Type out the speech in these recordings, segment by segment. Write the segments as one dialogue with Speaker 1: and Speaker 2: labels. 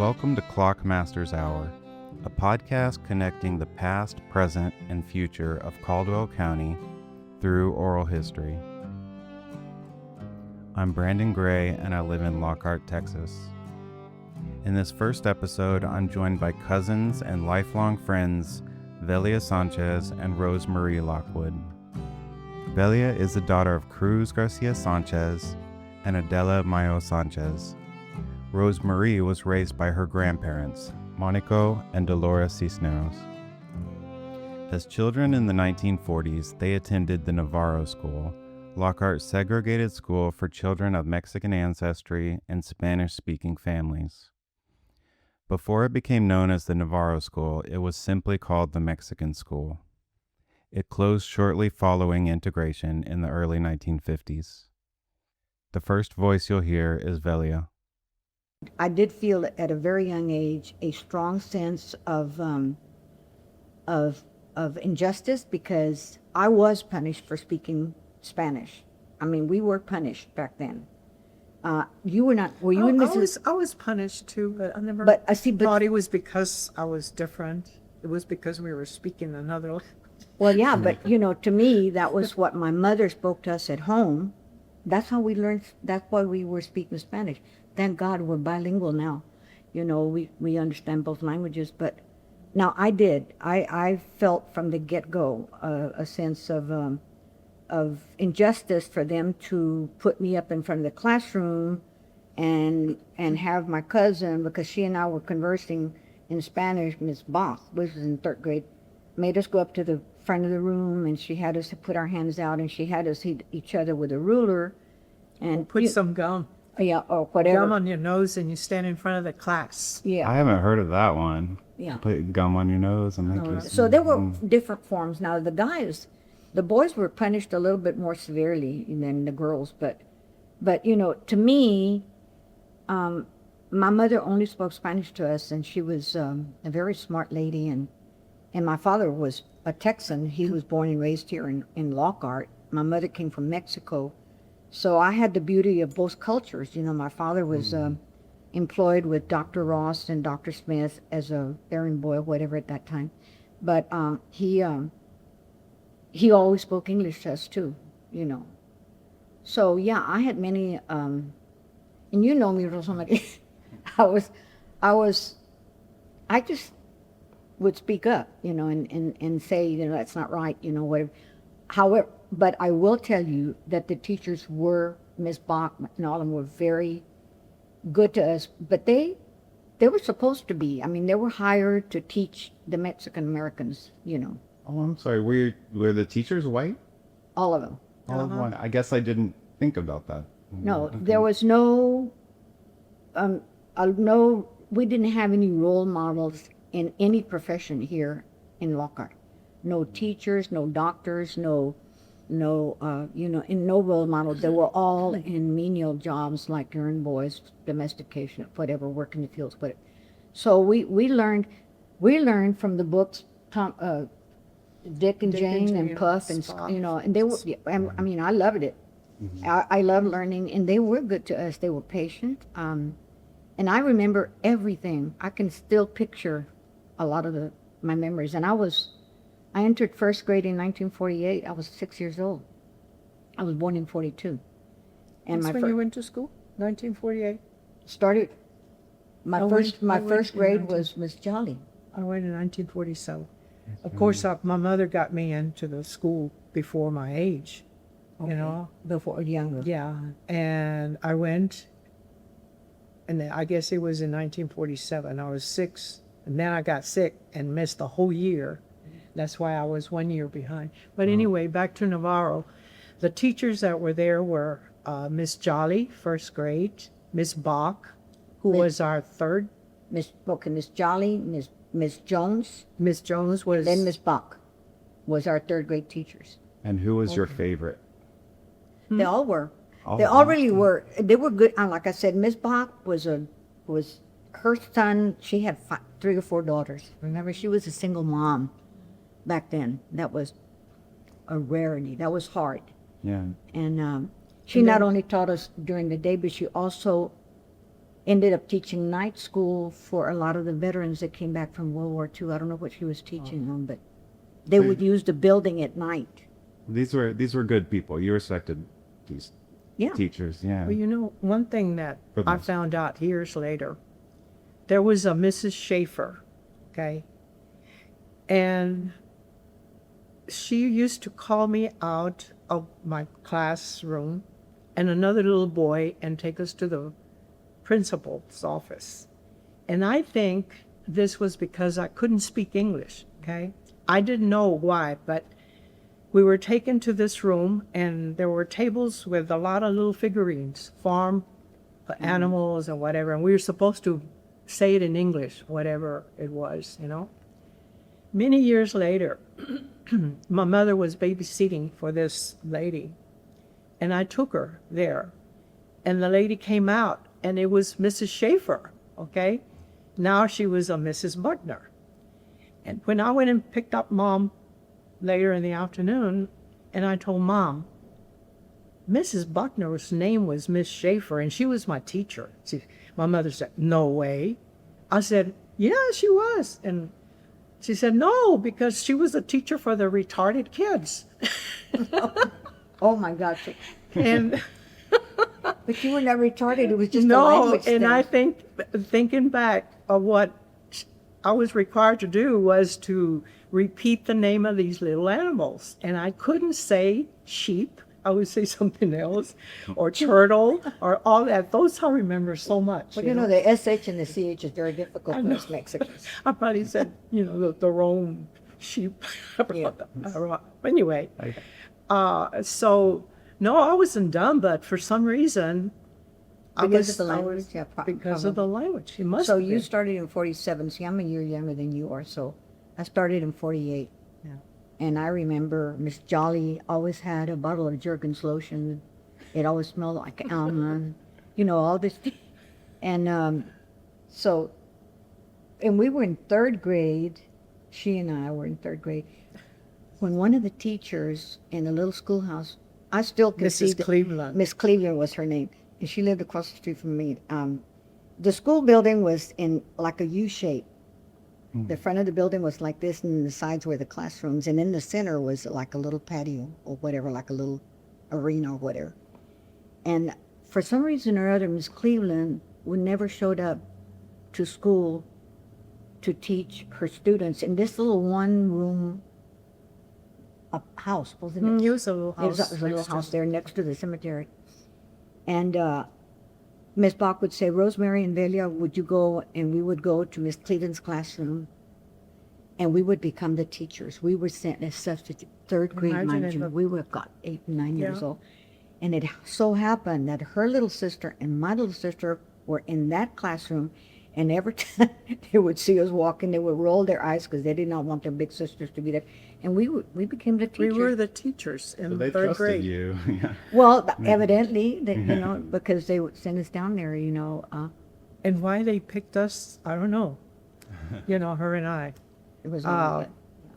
Speaker 1: Welcome to Clockmaster's Hour, a podcast connecting the past, present, and future of Caldwell County through oral history. I'm Brandon Gray, and I live in Lockhart, Texas. In this first episode, I'm joined by cousins and lifelong friends Velia Sanchez and Rosemarie Lockwood. Velia is the daughter of Cruz Garcia Sanchez and Adela Mayo Sanchez. Rosemarie was raised by her grandparents, Monico and Dolores Cisneros. As children in the 1940s, they attended the Navarro School, Lockhart's segregated school for children of Mexican ancestry and Spanish-speaking families. Before it became known as the Navarro School, it was simply called the Mexican School. It closed shortly following integration in the early 1950s. The first voice you'll hear is Velia.
Speaker 2: I did feel at a very young age a strong sense of injustice because I was punished for speaking Spanish. I mean, we were punished back then. You were not. Were you in Mrs.?
Speaker 3: I was punished too, but I never
Speaker 2: But
Speaker 3: thought it was because I was different. It was because we were speaking another.
Speaker 2: Well, yeah, but to me, that was what my mother spoke to us at home. That's how we learned. That's why we were speaking Spanish. Thank God we're bilingual now. We understand both languages. But now I felt from the get-go a sense of injustice for them to put me up in front of the classroom and have my cousin, because she and I were conversing in Spanish, Miss Bach, which was in third grade, made us go up to the front of the room, and she had us put our hands out, and she had us hit each other with a ruler and
Speaker 3: Put some gum.
Speaker 2: Yeah, or whatever.
Speaker 3: Gum on your nose, and you stand in front of the class.
Speaker 2: Yeah.
Speaker 1: I haven't heard of that one.
Speaker 2: Yeah.
Speaker 1: Put gum on your nose and make you...
Speaker 2: So there were different forms. Now the boys were punished a little bit more severely than the girls, but to me, my mother only spoke Spanish to us, and she was a very smart lady, and my father was a Texan. He was born and raised here in Lockhart. My mother came from Mexico. So I had the beauty of both cultures. My father was employed with Dr. Ross and Dr. Smith as a errand boy or whatever at that time. But he always spoke English to us too, So yeah, I had many, and me, Rosemary, I just would speak up, and say, that's not right, whatever. However, but I will tell you that the teachers were, Miss Bach and all of them were very good to us, but they were supposed to be. I mean, they were hired to teach the Mexican Americans,
Speaker 1: Oh, I'm sorry. Were the teachers white?
Speaker 2: All of them.
Speaker 1: All of them white. I guess I didn't think about that.
Speaker 2: No,
Speaker 1: Okay.
Speaker 2: there was no, we didn't have any role models in any profession here in Lockhart. No teachers, no doctors, no role models. They were all in menial jobs like errand boys, domestication, whatever, work in the fields, whatever. So we learned from the books, Dick and Jane and Puff and
Speaker 3: Spock.
Speaker 2: and they were. I mean, I loved it. Mm-hmm. I loved learning, and they were good to us. They were patient, and I remember everything. I can still picture a lot of my memories, and I entered first grade in 1948. I was 6 years old. I was born in 42. And
Speaker 3: That's when you went to school? 1948?
Speaker 2: Started, my first grade
Speaker 3: 19
Speaker 2: was Miss Jolly.
Speaker 3: I went in 1947. Of course, my mother got me into the school before my age,
Speaker 2: Before younger.
Speaker 3: Yeah, and I went, and then I guess it was in 1947. I was 6, and then I got sick and missed the whole year. That's why I was 1 year behind. But anyway, back to Navarro. The teachers that were there were Miss Jolly, first grade, Miss Bach, who was our third.
Speaker 2: Miss Jolly, Miss Jones.
Speaker 3: Miss Jones was...
Speaker 2: Then Miss Bach was our third grade teachers.
Speaker 1: And who was your favorite?
Speaker 2: They all were. They all really were. They were good. Like I said, Miss Bach was her son. She had 3 or 4 daughters. Remember, she was a single mom. Back then, that was a rarity. That was hard.
Speaker 1: Yeah.
Speaker 2: And she not only taught us during the day, but she also ended up teaching night school for a lot of the veterans that came back from World War II. I don't know what she was teaching them, but they
Speaker 1: So-
Speaker 2: would use the building at night.
Speaker 1: These were good people. You respected these
Speaker 2: Yeah.
Speaker 1: teachers, yeah.
Speaker 3: Well, you know, one thing that
Speaker 1: For the
Speaker 3: I
Speaker 1: most-
Speaker 3: found out years later, there was a Mrs. Schaefer, okay? And she used to call me out of my classroom and another little boy and take us to the principal's office. And I think this was because I couldn't speak English, okay? I didn't know why, but we were taken to this room and there were tables with a lot of little figurines, farm animals and whatever, and we were supposed to say it in English, whatever it was, you know. Many years later, my mother was babysitting for this lady, and I took her there, and the lady came out, and it was Mrs. Schaefer, okay? Now she was a Mrs. Buckner. And when I went and picked up Mom later in the afternoon, and I told Mom, Mrs. Buckner's name was Miss Schaefer, and she was my teacher. My mother said, no way. I said, yeah, she was. And she said, no, because she was a teacher for the retarded kids.
Speaker 2: Oh my gosh.
Speaker 3: And
Speaker 2: But you were not retarded. It was just a
Speaker 3: no,
Speaker 2: language
Speaker 3: and
Speaker 2: thing.
Speaker 3: I think, thinking back of what I was required to do was to repeat the name of these little animals. And I couldn't say sheep. I would say something else, or turtle, or all that. Those I remember so much.
Speaker 2: Well, you know, the SH and the CH is very difficult
Speaker 3: I
Speaker 2: for
Speaker 3: know.
Speaker 2: us Mexicans.
Speaker 3: I probably said, you know, the wrong sheep.
Speaker 2: Yeah.
Speaker 3: Anyway, so, no, I wasn't dumb, but for some reason,
Speaker 2: Because of the language? Yeah,
Speaker 3: because of the language. It must
Speaker 2: So
Speaker 3: have
Speaker 2: you
Speaker 3: been.
Speaker 2: started in 47. See, I'm a year younger than you are, so I started in 48.
Speaker 3: Yeah.
Speaker 2: And I remember Miss Jolly always had a bottle of Jergens lotion. It always smelled like almond, you know, all this. And and we were in third grade. She and I were in third grade. When one of the teachers in the little schoolhouse, I still can see
Speaker 3: Mrs. Cleveland.
Speaker 2: Miss Cleveland was her name, and she lived across the street from me. The school building was in like a U shape. The front of the building was like this, and the sides were the classrooms, and in the center was like a little patio or whatever, like a little arena or whatever. And for some reason or other, Miss Cleveland would never showed up to school to teach her students in this little one-room house, wasn't it?
Speaker 3: It was a little
Speaker 2: It was
Speaker 3: house.
Speaker 2: a little
Speaker 3: next to-
Speaker 2: house there next to the cemetery. And Miss Bach would say, Rosemary and Velia, would you go? And we would go to Miss Cleveland's classroom, and we would become the teachers. We were sent as substitute, third grade,
Speaker 3: Imagine
Speaker 2: mind
Speaker 3: if
Speaker 2: you.
Speaker 3: a-
Speaker 2: We were got 8 and 9 years
Speaker 3: Yeah.
Speaker 2: old. And it so happened that her little sister and my little sister were in that classroom, and every time they would see us walking, they would roll their eyes because they did not want their big sisters to be there. And we became the
Speaker 3: We
Speaker 2: teachers.
Speaker 3: were the teachers in
Speaker 1: So they
Speaker 3: third
Speaker 1: trusted
Speaker 3: grade.
Speaker 1: you. Yeah.
Speaker 2: Well, evidently, that, you know, because they would send us down there, you know.
Speaker 3: And why they picked us, I don't know. You know, her and I.
Speaker 2: It was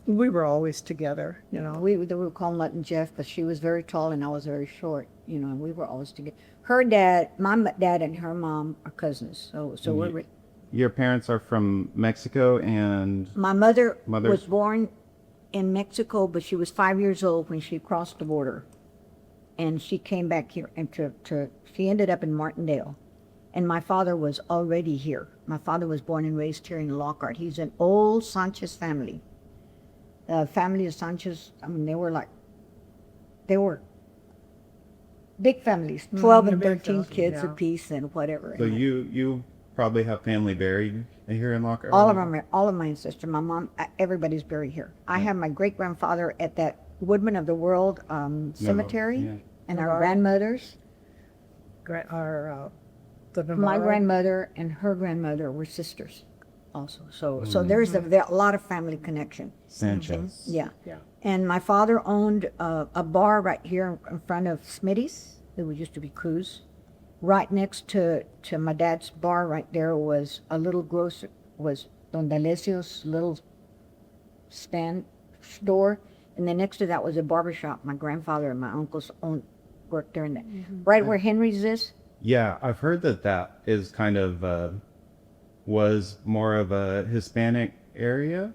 Speaker 3: We were always together, you know.
Speaker 2: we would call him Mutt and Jeff, but she was very tall and I was very short, you know, and we were always together. Her dad, my dad and her mom are cousins, so we're
Speaker 1: Your parents are from Mexico, and
Speaker 2: my mother
Speaker 1: Mother's-
Speaker 2: was born in Mexico, but she was 5 years old when she crossed the border, and she came back here and she ended up in Martindale, and my father was already here. My father was born and raised here in Lockhart. He's an old Sanchez family. The family of Sanchez, I mean, they were big families, 12 and
Speaker 3: big
Speaker 2: 13
Speaker 3: families,
Speaker 2: kids
Speaker 3: yeah.
Speaker 2: apiece and whatever.
Speaker 1: so
Speaker 2: And
Speaker 1: you probably have family buried here in Lockhart.
Speaker 2: all of them, all of my ancestors, my mom, everybody's buried here. I have my great grandfather at that Woodman of the World cemetery,
Speaker 1: yeah.
Speaker 2: and our
Speaker 3: Navarro.
Speaker 2: grandmothers.
Speaker 3: The
Speaker 2: My
Speaker 3: Navarro.
Speaker 2: grandmother and her grandmother were sisters, also. So there's a lot of family connection.
Speaker 1: Sanchez.
Speaker 2: Yeah.
Speaker 3: Yeah.
Speaker 2: And my father owned a bar right here in front of Smitty's. It used to be Cruz. Right next to my dad's bar right there was a little grocer, was Don D'Alessio's little store. And then next to that was a barber shop. My grandfather and my uncles worked there. Right where Henry's is,
Speaker 1: Yeah, I've heard that that is kind of was more of a Hispanic area,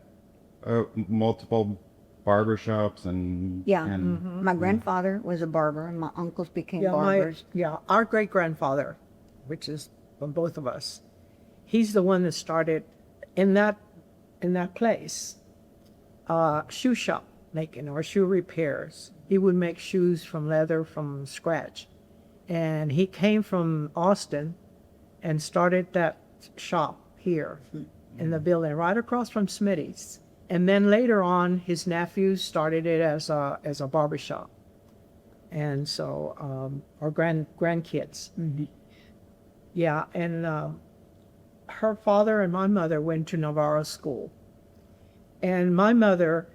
Speaker 1: multiple barbershops and
Speaker 2: Yeah.
Speaker 1: and
Speaker 2: My grandfather was a barber, and my uncles became
Speaker 3: Yeah,
Speaker 2: barbers.
Speaker 3: our great grandfather, which is from both of us, he's the one that started in that place, shoe shop making or shoe repairs. He would make shoes from leather from scratch, and he came from Austin and started that shop here in the building right across from Smitty's. And then later on, his nephews started it as a barber shop. And so, our grandkids. Yeah, and her father and my mother went to Navarro School. And my mother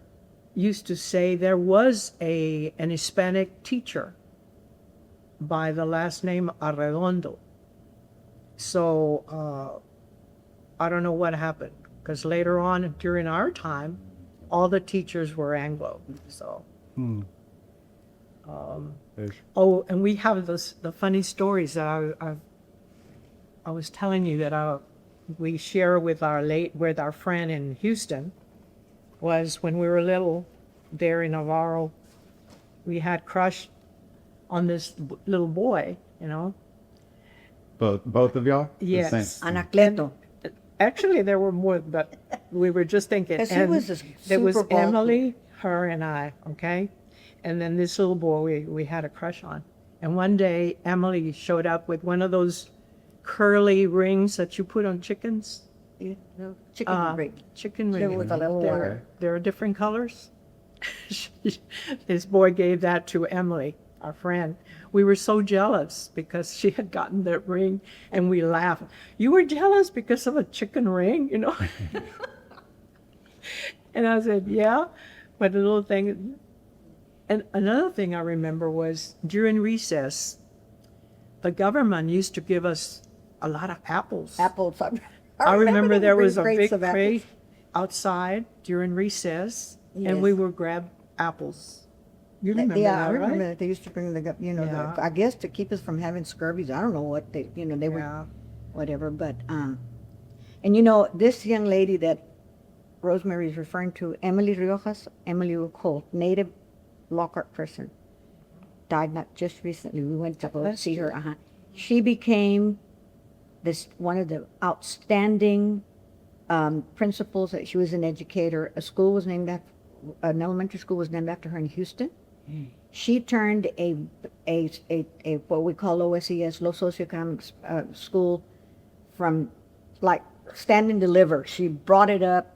Speaker 3: used to say there was an Hispanic teacher by the last name Arredondo. So, I don't know what happened, because later on during our time, all the teachers were Anglo. So, oh, and we have the funny stories that I was telling you that we share with our friend in Houston. Was when we were little there in Navarro, we had crushed on this little boy, you know.
Speaker 1: both of y'all. The
Speaker 3: Yes.
Speaker 1: same?
Speaker 2: Anacleto.
Speaker 3: Actually, there were more, but we were just thinking.
Speaker 2: 'Cause he was a
Speaker 3: there was
Speaker 2: Super Bowl
Speaker 3: Emily, her, and I, okay? And then this little boy we had a crush on. And one day, Emily showed up with one of those curly rings that you put on chickens.
Speaker 2: Chicken ring.
Speaker 3: Chicken
Speaker 2: They
Speaker 3: ring.
Speaker 2: were with a little wire.
Speaker 3: There are different colors. This boy gave that to Emily, our friend. We were so jealous because she had gotten that ring, and we laughed. You were jealous because of a chicken ring, you know? And I said, yeah, but the little thing. And another thing I remember was during recess, the government used to give us a lot of apples.
Speaker 2: Apples.
Speaker 3: I remember there was a
Speaker 2: crates
Speaker 3: big
Speaker 2: of apples.
Speaker 3: crate outside during recess, and we
Speaker 2: Yes.
Speaker 3: would grab apples. You remember
Speaker 2: Yeah,
Speaker 3: that,
Speaker 2: I remember
Speaker 3: right?
Speaker 2: that they used to bring
Speaker 3: Yeah.
Speaker 2: I guess to keep us from having scabies. I don't know what they were,
Speaker 3: Yeah.
Speaker 2: whatever. But and this young lady that Rosemary is referring to, Emily Riojas, Emily Colt, native Lockhart person, died not just recently. We went to go see her. She became one of the outstanding principals. That she was an educator. An elementary school was named after her in Houston. She turned a what we call OSES, low socioeconomic school, from like stand and deliver. She brought it up,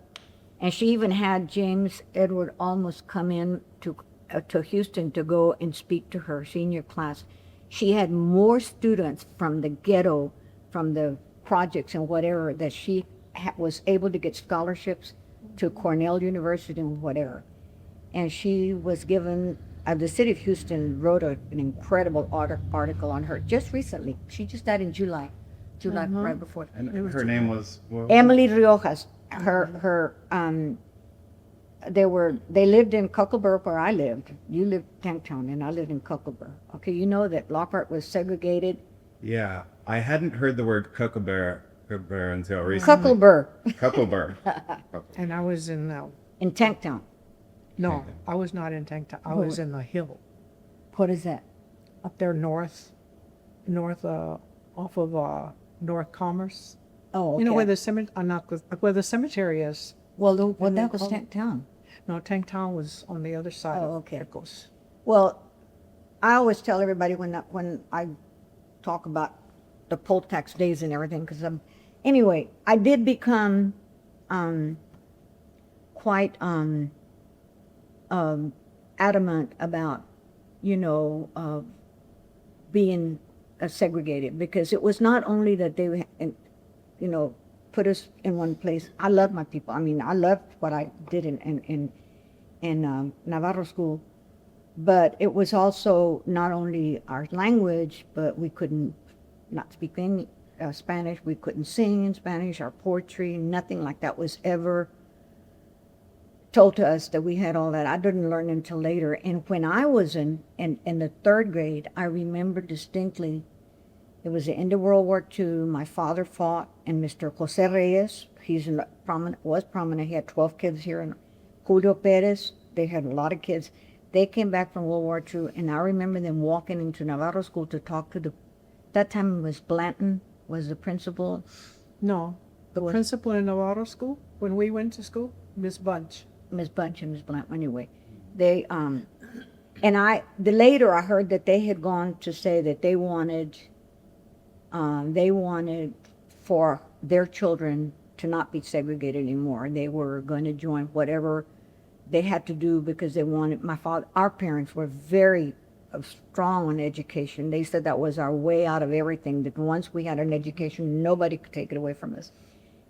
Speaker 2: and she even had James Edward almost come in to Houston to go and speak to her senior class. She had more students from the ghetto, from the projects and whatever, that she was able to get scholarships to Cornell University and whatever. And she was given, the city of Houston wrote an incredible article on her just recently. She just died in July, right before.
Speaker 1: And her name was
Speaker 2: Emily Riojas. They lived in Cuckleboro where I lived. You lived Tanktown and I lived in Cuckleboro. Okay, you know that Lockhart was segregated.
Speaker 1: Yeah, I hadn't heard the word Cuckleboro until recently.
Speaker 2: Cuckleboro
Speaker 1: Cuckleboro.
Speaker 3: And I was in
Speaker 2: Tanktown.
Speaker 3: no, I was not in Tanktown. I was in the hill
Speaker 2: What is that?
Speaker 3: up there north, off of North Commerce.
Speaker 2: Oh, okay.
Speaker 3: You know where the cemetery is.
Speaker 2: Well,
Speaker 3: they
Speaker 2: that was
Speaker 3: call it?
Speaker 2: Tanktown.
Speaker 3: No, Tanktown was on the other side.
Speaker 2: Oh, okay.
Speaker 3: It goes.
Speaker 2: Well, I always tell everybody when I talk about the poll tax days and everything, because anyway, I did become quite adamant about being segregated, because it was not only that they put us in one place. I love my people. I mean, I loved what I did in Navarro School, but it was also not only our language, but we couldn't not speak Spanish. We couldn't sing in Spanish. Our poetry, nothing like that was ever told to us that we had all that. I didn't learn until later. And when I was in the third grade, I remember distinctly It was the end of World War II. My father fought, and Mr. Jose Reyes, was prominent. He had 12 kids here, and Julio Perez, they had a lot of kids. They came back from World War II, and I remember them walking into Navarro School to talk to that time it was Blanton, was the principal.
Speaker 3: No, the
Speaker 2: Was-
Speaker 3: principal in Navarro School, when we went to school, Miss Bunch.
Speaker 2: Miss Bunch and Miss Blanton, anyway. They, later I heard that they had gone to say that they wanted for their children to not be segregated anymore. They were going to join whatever they had to do because they wanted, our parents were very strong on education. They said that was our way out of everything, that once we had an education, nobody could take it away from us.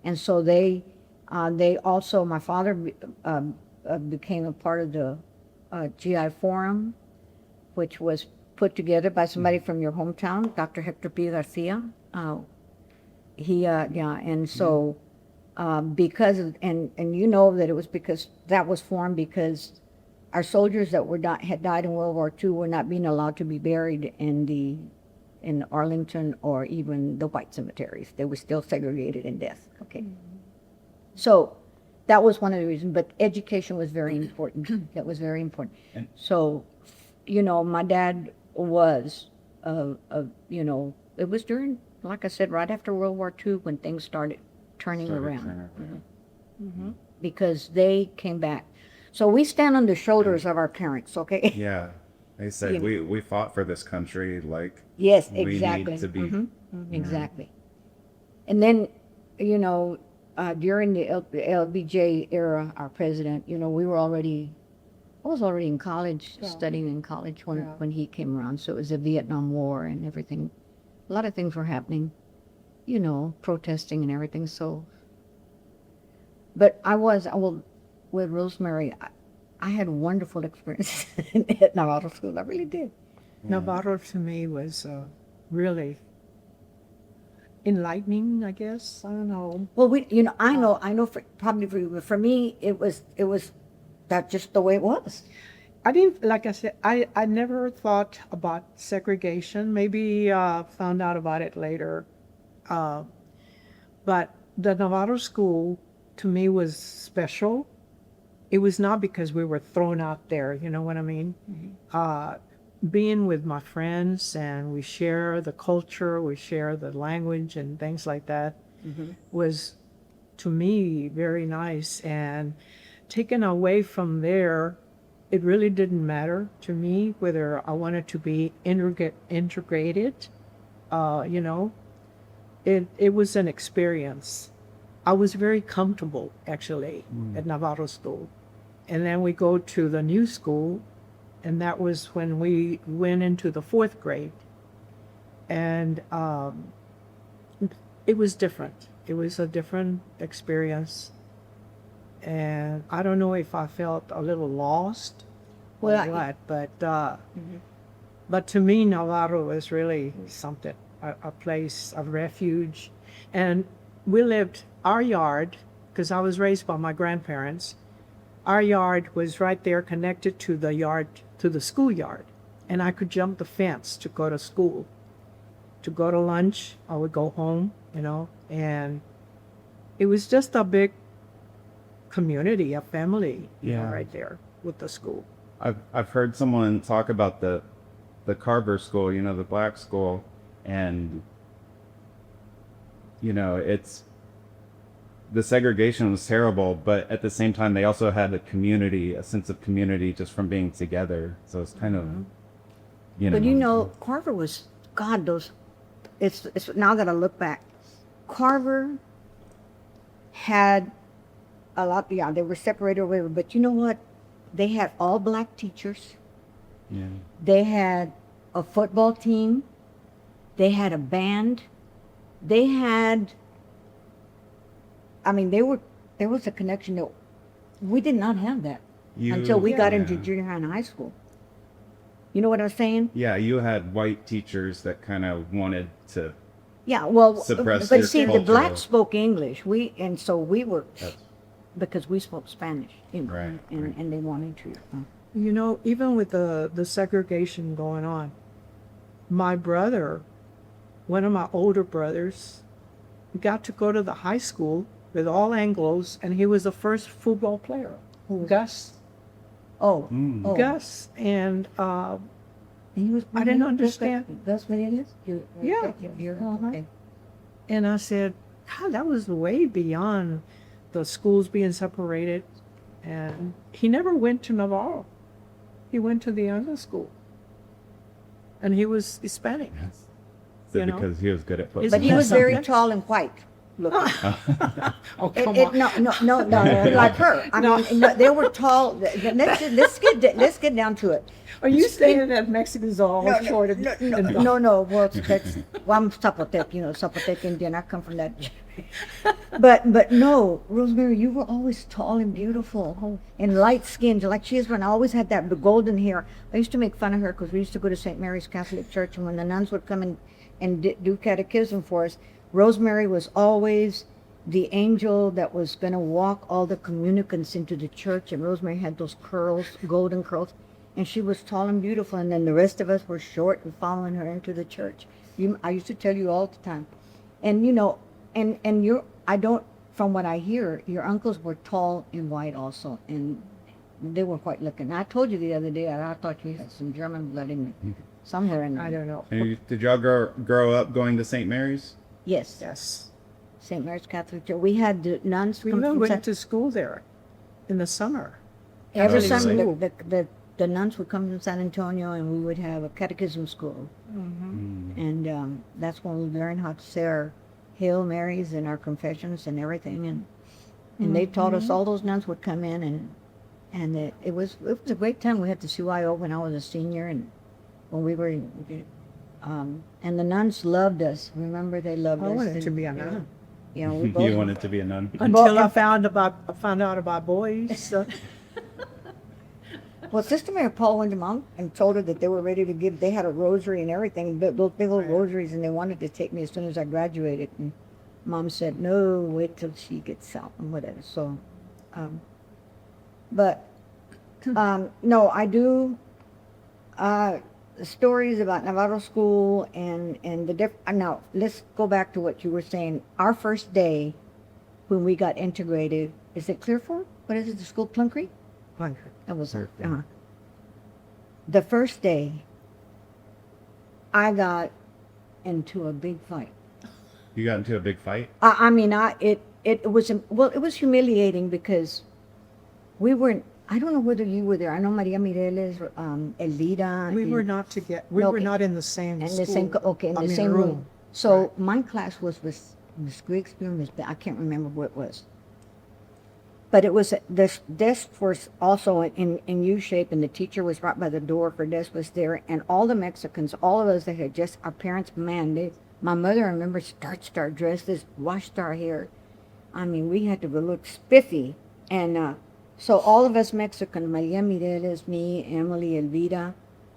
Speaker 2: And so they also, my father became a part of the GI Forum, which was put together by somebody from your hometown, Dr. Hector P. Garcia. And so because and you know that it was because that was formed because our soldiers that had died in World War II were not being allowed to be buried in Arlington or even the white cemeteries. They were still segregated in death. Okay, so that was one of the reasons. But education was very important. That was very important. So, my dad was, it was during, like I said, right after World War II when things started turning around. Because they came back. So we stand on the shoulders of our parents, okay?
Speaker 1: Yeah. They said, we fought for this country, like,
Speaker 2: Yes,
Speaker 1: we
Speaker 2: exactly.
Speaker 1: need to be.
Speaker 2: Exactly. And then, during the LBJ era, our president, I was already in college, studying in college when he came around. So it was the Vietnam War and everything. A lot of things were happening, protesting and everything. So, but with Rosemary, I had a wonderful experience at Navarro School. I really did.
Speaker 3: Navarro to me was really enlightening, I guess. I don't know.
Speaker 2: Well, I know probably for you, but for me, it was that just the way it was.
Speaker 3: I didn't, like I said, I never thought about segregation. Maybe found out about it later. But the Navarro School to me was special. It was not because we were thrown out there, you know what I mean? Being with my friends and we share the culture, we share the language and things like that was, to me, very nice. And taken away from there, it really didn't matter to me whether I wanted to be integrated. It was an experience. I was very comfortable, actually, at Navarro School. And then we go to the new school, and that was when we went into the 4th grade. And it was different. It was a different experience. And I don't know if I felt a little lost or what, but to me, Navarro was really something, a place of refuge. And we lived, our yard, because I was raised by my grandparents, our yard was right there connected to the schoolyard. And I could jump the fence to go to school. To go to lunch, I would go home, and it was just a big community, a family, right there with the school.
Speaker 1: I've heard someone talk about the Carver school, the black school, and it's the segregation was terrible, but at the same time they also had a sense of community just from being together. So it's kind of
Speaker 2: But Carver was it's now that I look back, Carver had a lot, they were separated or whatever, but you know what? They had all black teachers.
Speaker 1: Yeah.
Speaker 2: They had a football team. They had a band. They had, there was a connection that we did not have that until we got into junior high and high school. You know what I'm saying?
Speaker 1: Yeah, you had white teachers that kind of wanted to suppress
Speaker 2: but
Speaker 1: your
Speaker 2: see,
Speaker 1: culture.
Speaker 2: the blacks spoke English. So we were, because we spoke Spanish,
Speaker 1: Right.
Speaker 2: and they wanted to.
Speaker 3: Even with the segregation going on, my brother one of my older brothers got to go to the high school with all Anglos, and he was the first football player. Gus.
Speaker 2: Oh, oh.
Speaker 3: Gus. And
Speaker 2: He was,
Speaker 3: I didn't understand.
Speaker 2: That's what it is?
Speaker 3: Yeah.
Speaker 2: Okay.
Speaker 3: And I said, God, that was way beyond the schools being separated. And he never went to Navarro. He went to the younger school. And he was Hispanic.
Speaker 1: Yes. So
Speaker 3: You know?
Speaker 1: because he was good at football.
Speaker 3: Isn't
Speaker 2: But he
Speaker 3: that
Speaker 2: was very
Speaker 3: something?
Speaker 2: tall and white. Look.
Speaker 3: Oh, come on.
Speaker 2: No, like her. I mean, no, they were tall. Let's get down to it.
Speaker 3: Are you saying that Mexicans are all
Speaker 2: No,
Speaker 3: short and
Speaker 2: no. Well, I'm Zapotec, Zapotec Indian. I come from that. But no, Rosemary, you were always tall and beautiful and light skinned, like she is. When I always had that golden hair. I used to make fun of her because we used to go to St. Mary's Catholic Church, and when the nuns would come and do catechism for us, Rosemary was always the angel that was going to walk all the communicants into the church, and Rosemary had those curls, golden curls, and she was tall and beautiful, and then the rest of us were short and following her into the church. I used to tell you all the time. And I don't, from what I hear, your uncles were tall and white also, and they were quite looking. I told you the other day that I thought you had some German blood in you, somewhere in there.
Speaker 3: I don't know.
Speaker 1: Did y'all grow up going to St. Mary's?
Speaker 2: Yes.
Speaker 3: Yes.
Speaker 2: St. Mary's Catholic Church. We had the nuns
Speaker 3: We
Speaker 2: come
Speaker 3: even
Speaker 2: from
Speaker 3: went to school there in the summer.
Speaker 2: every
Speaker 1: Oh,
Speaker 2: summer.
Speaker 3: really?
Speaker 2: The nuns would come from San Antonio, and we would have a catechism school, and that's when we learned how to say our Hail Marys and our confessions and everything, and they taught us. All those nuns would come in, and it was a great time. We had the CYO when I was a senior, and when we were. And the nuns loved us. Remember, they loved
Speaker 3: I
Speaker 2: us.
Speaker 3: wanted
Speaker 2: and,
Speaker 3: to be a nun.
Speaker 2: You know, we both.
Speaker 1: You wanted to be a nun?
Speaker 3: Until I found out about boys.
Speaker 2: Well, Sister Mary Paul went to Mom and told her that they were ready to give. They had a rosary and everything, those big old rosaries, and they wanted to take me as soon as I graduated. And Mom said, "No, wait till she gets out and whatever." So, no, I do. Stories about Navarro School and the now let's go back to what you were saying. Our first day when we got integrated, is it Clearfork? What is it? The school Plum Creek? That was the first day. I got into a big fight.
Speaker 1: You got into a big fight?
Speaker 2: It was humiliating because we weren't. I don't know whether you were there. I know Maria Mireles, Elvira.
Speaker 3: We were not together. We were not in the same school.
Speaker 2: In the same room. So my class was with Miss Grigsby, I can't remember what it was. But it was, the desk was also in U-shape, and the teacher was right by the door. Her desk was there, and all the Mexicans, all of us that had just, our parents, man, my mother, I remember, starched our dresses, washed our hair. I mean, we had to look spiffy. And so all of us Mexicans, Maria Mireles, me, Emily, Elvira,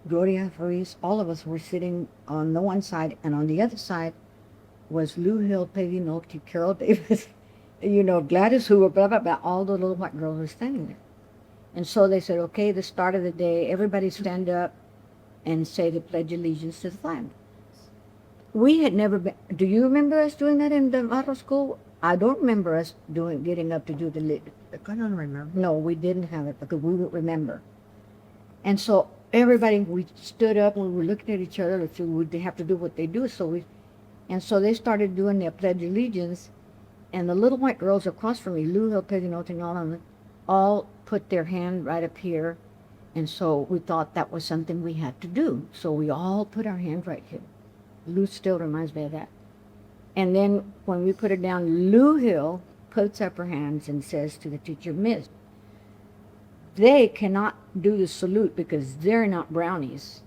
Speaker 2: Gloria Ruiz, all of us were sitting on the one side, and on the other side was Lou Hill, Peggy Nolte, Carol Davis, Gladys Hoover, blah, blah, blah. All the little white girls were standing there. And so they said, okay, the start of the day, everybody stand up and say the Pledge of Allegiance to the flag. We had never been, do you remember us doing that in the Navarro School? I don't remember us getting up to do the
Speaker 3: I don't remember.
Speaker 2: No, we didn't have it because we would remember. And so everybody, we stood up and we were looking at each other. So we'd have to do what they do. So they started doing their Pledge of Allegiance. And the little white girls across from me, Lou Hill, Peggy Nolte, and all of them, all put their hand right up here. And so we thought that was something we had to do. So we all put our hand right here. Lou still reminds me of that. And then when we put it down, Lou Hill puts up her hands and says to the teacher, Miss, they cannot do the salute because they're not brownies.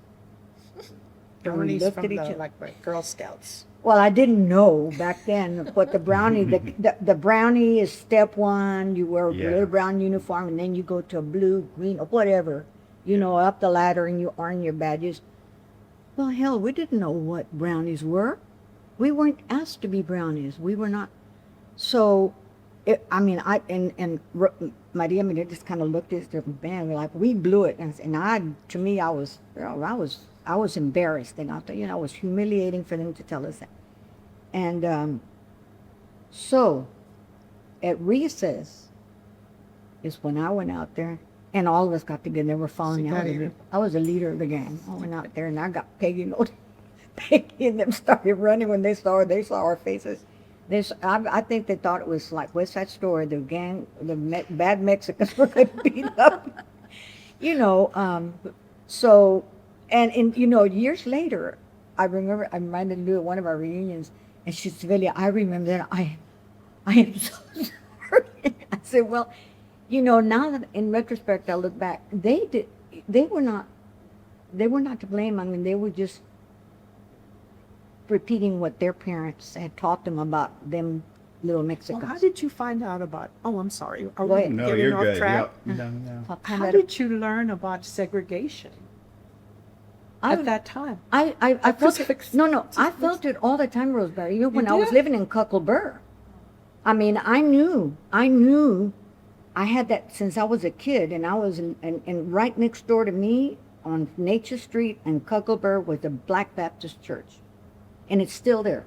Speaker 3: Brownies from like Girl Scouts.
Speaker 2: Well, I didn't know back then what the brownie, the brownie is step one. You wear a little brown uniform, and then you go to a blue, green, or whatever, up the ladder, and you earn your badges. Well, hell, we didn't know what brownies were. We weren't asked to be brownies. We were not. So, Maria Maria just kind of looked at us, man, like we blew it, and I was I was embarrassed, and I thought, it was humiliating for them to tell us that. And so at recess is when I went out there, and all of us got together. They were following out. I was the leader of the gang. I went out there, and I got Peggy, Peggy and them started running when they saw our faces. I think they thought it was like West Side Story. The gang, bad Mexicans were going to beat up. So, and years later, I reminded Lou at one of our reunions, and she said, Velia, I remember that. I am so sorry. I said, well, now that in retrospect I look back, they were not to blame. I mean, they were just repeating what their parents had taught them about them little Mexicans.
Speaker 3: Well, how did you find out about, I'm sorry. Are
Speaker 2: Go
Speaker 3: we
Speaker 2: ahead.
Speaker 1: No,
Speaker 3: getting
Speaker 1: you're
Speaker 3: off
Speaker 1: good.
Speaker 3: track?
Speaker 1: Yep. No.
Speaker 3: How did you learn about segregation at that time?
Speaker 2: I felt it. No, I felt it all the time, Rosemary. Even when I was living in Caldwell. I mean, I knew I had that since I was a kid, and I was in right next door to me on Nature Street and Caldwell was the Black Baptist Church, and it's still there.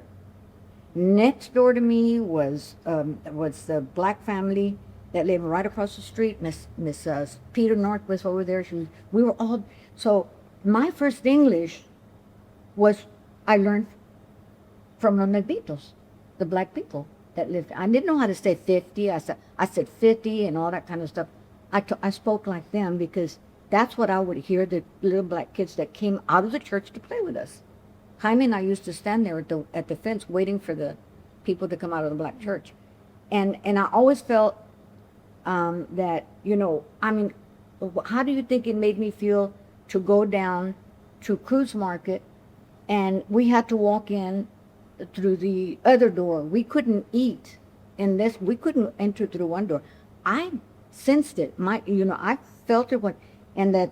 Speaker 2: Next door to me was the black family that lived right across the street. Miss Peter North was over there. We were all so. My first English was I learned from the Negritos, the black people that lived. I didn't know how to say 50. I said 50 and all that kind of stuff. I spoke like them because that's what I would hear the little black kids that came out of the church to play with us. Jaime and I used to stand there at the fence waiting for the people to come out of the black church. And I always felt that, I mean, how do you think it made me feel to go down to Cruz Market and we had to walk in through the other door. We couldn't eat in this. We couldn't enter through one door. I sensed it. I felt it and that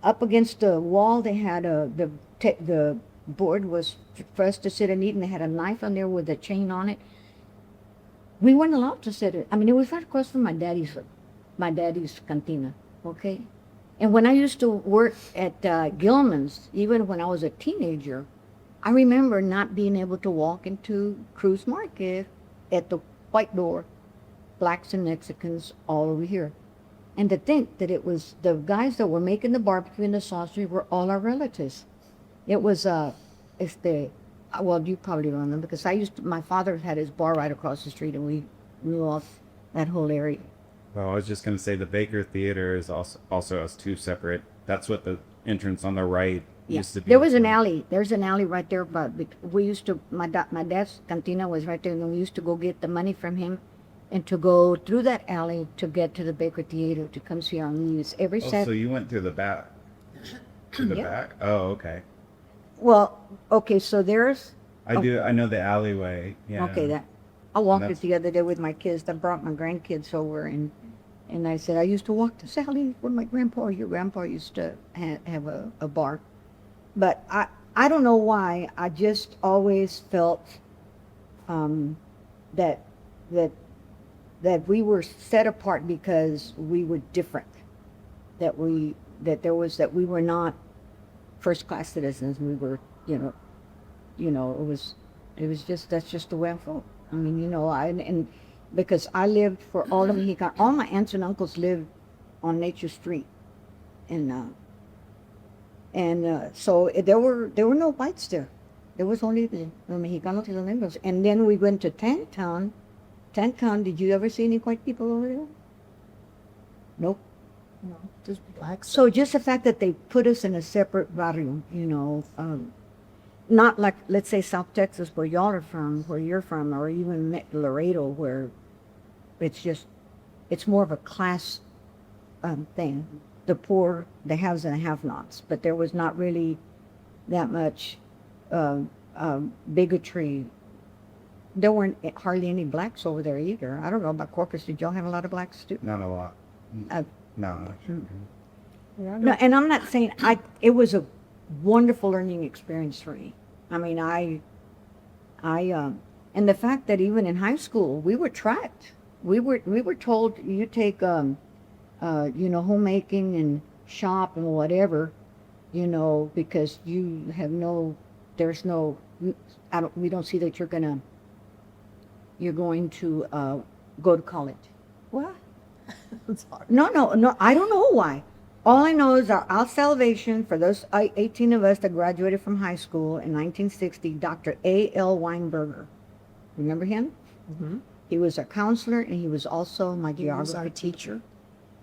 Speaker 2: up against the wall they had the board was for us to sit and eat, and they had a knife on there with a chain on it. We weren't allowed to sit it. I mean, it was right across from my daddy's cantina, okay? And when I used to work at Gilman's, even when I was a teenager, I remember not being able to walk into Cruz Market at the white door, blacks and Mexicans all over here. And to think that it was the guys that were making the barbecue and the sausage were all our relatives. It was, well, you probably don't know, because my father had his bar right across the street, and we knew all that whole area.
Speaker 1: Well, I was just going to say the Baker Theater is also has two separate. That's what the entrance on the right used to be.
Speaker 2: There was an alley. There's an alley right there, but we used to, my dad's cantina was right there, and we used to go get the money from him and to go through that alley to get to the Baker Theater to come see our movies every Saturday.
Speaker 1: So you went through the back? To the back? Oh, okay.
Speaker 2: Well, okay, so there's...
Speaker 1: I know the alleyway. Yeah.
Speaker 2: Okay, I walked it the other day with my kids. I brought my grandkids over, and I said, I used to walk to Sally where my grandpa, your grandpa used to have a bar. But I don't know why, I just always felt that we were set apart because we were different. That we were not first-class citizens. We were, it was just, that's just the way I felt. I mean, and because I lived for all of Mexican, all my aunts and uncles lived on Nature Street, and so there were no whites there. There was only the Mexicanos and the Negros. And then we went to Tantown. Tantown, did you ever see any white people over there? Nope.
Speaker 3: No, just blacks.
Speaker 2: So just the fact that they put us in a separate barrio, not like, let's say, South Texas, where y'all are from, where you're from, or even Laredo, where it's more of a class thing. The poor, the haves and the have-nots. But there was not really that much bigotry. There weren't hardly any blacks over there either. I don't know about Corpus. Did y'all have a lot of blacks too?
Speaker 1: Not a lot. No.
Speaker 2: No, and I'm not saying it was a wonderful learning experience for me. I mean, and the fact that even in high school we were tracked. We were told you take homemaking and shop and whatever, you know, because you have there's no, we don't see that you're going to go to college. What?
Speaker 3: I'm sorry.
Speaker 2: No, I don't know why. All I know is our salvation for those 18 of us that graduated from high school in 1960, Dr. A.L. Weinberger. Remember him?
Speaker 3: Mm-hmm.
Speaker 2: He was a counselor, and he was also my geography teacher.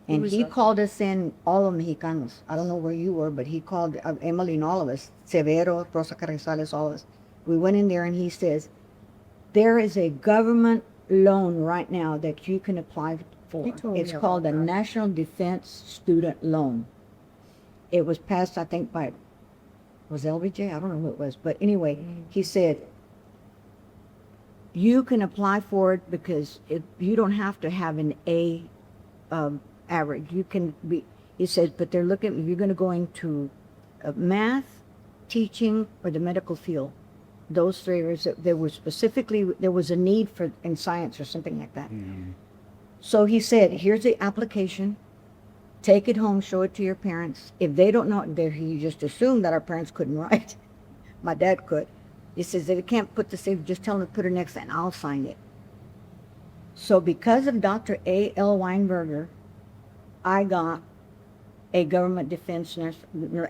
Speaker 2: And he
Speaker 3: a-
Speaker 2: called us in, all of Mexicanos. I don't know where you were, but he called Emily and all of us, Severo, Rosa Carrizales, all of us. We went in there, and he says, there is a government loan right now that you can apply for.
Speaker 3: He told me
Speaker 2: It's
Speaker 3: about
Speaker 2: called the
Speaker 3: that.
Speaker 2: National Defense Student Loan. It was passed, I think, was LBJ? I don't know who it was. But anyway, he said, you can apply for it because you don't have to have an A average. You can be, he says, but they're looking, if you're going to go into math, teaching, or the medical field. Those three areas, there was a need for in science or something like that. So he said, here's the application. Take it home, show it to your parents. If they don't know, he just assumed that our parents couldn't write. My dad could. He says, they can't put the safe, just tell them to put her next and I'll sign it. So because of Dr. A.L. Weinberger, I got a government defense nurse,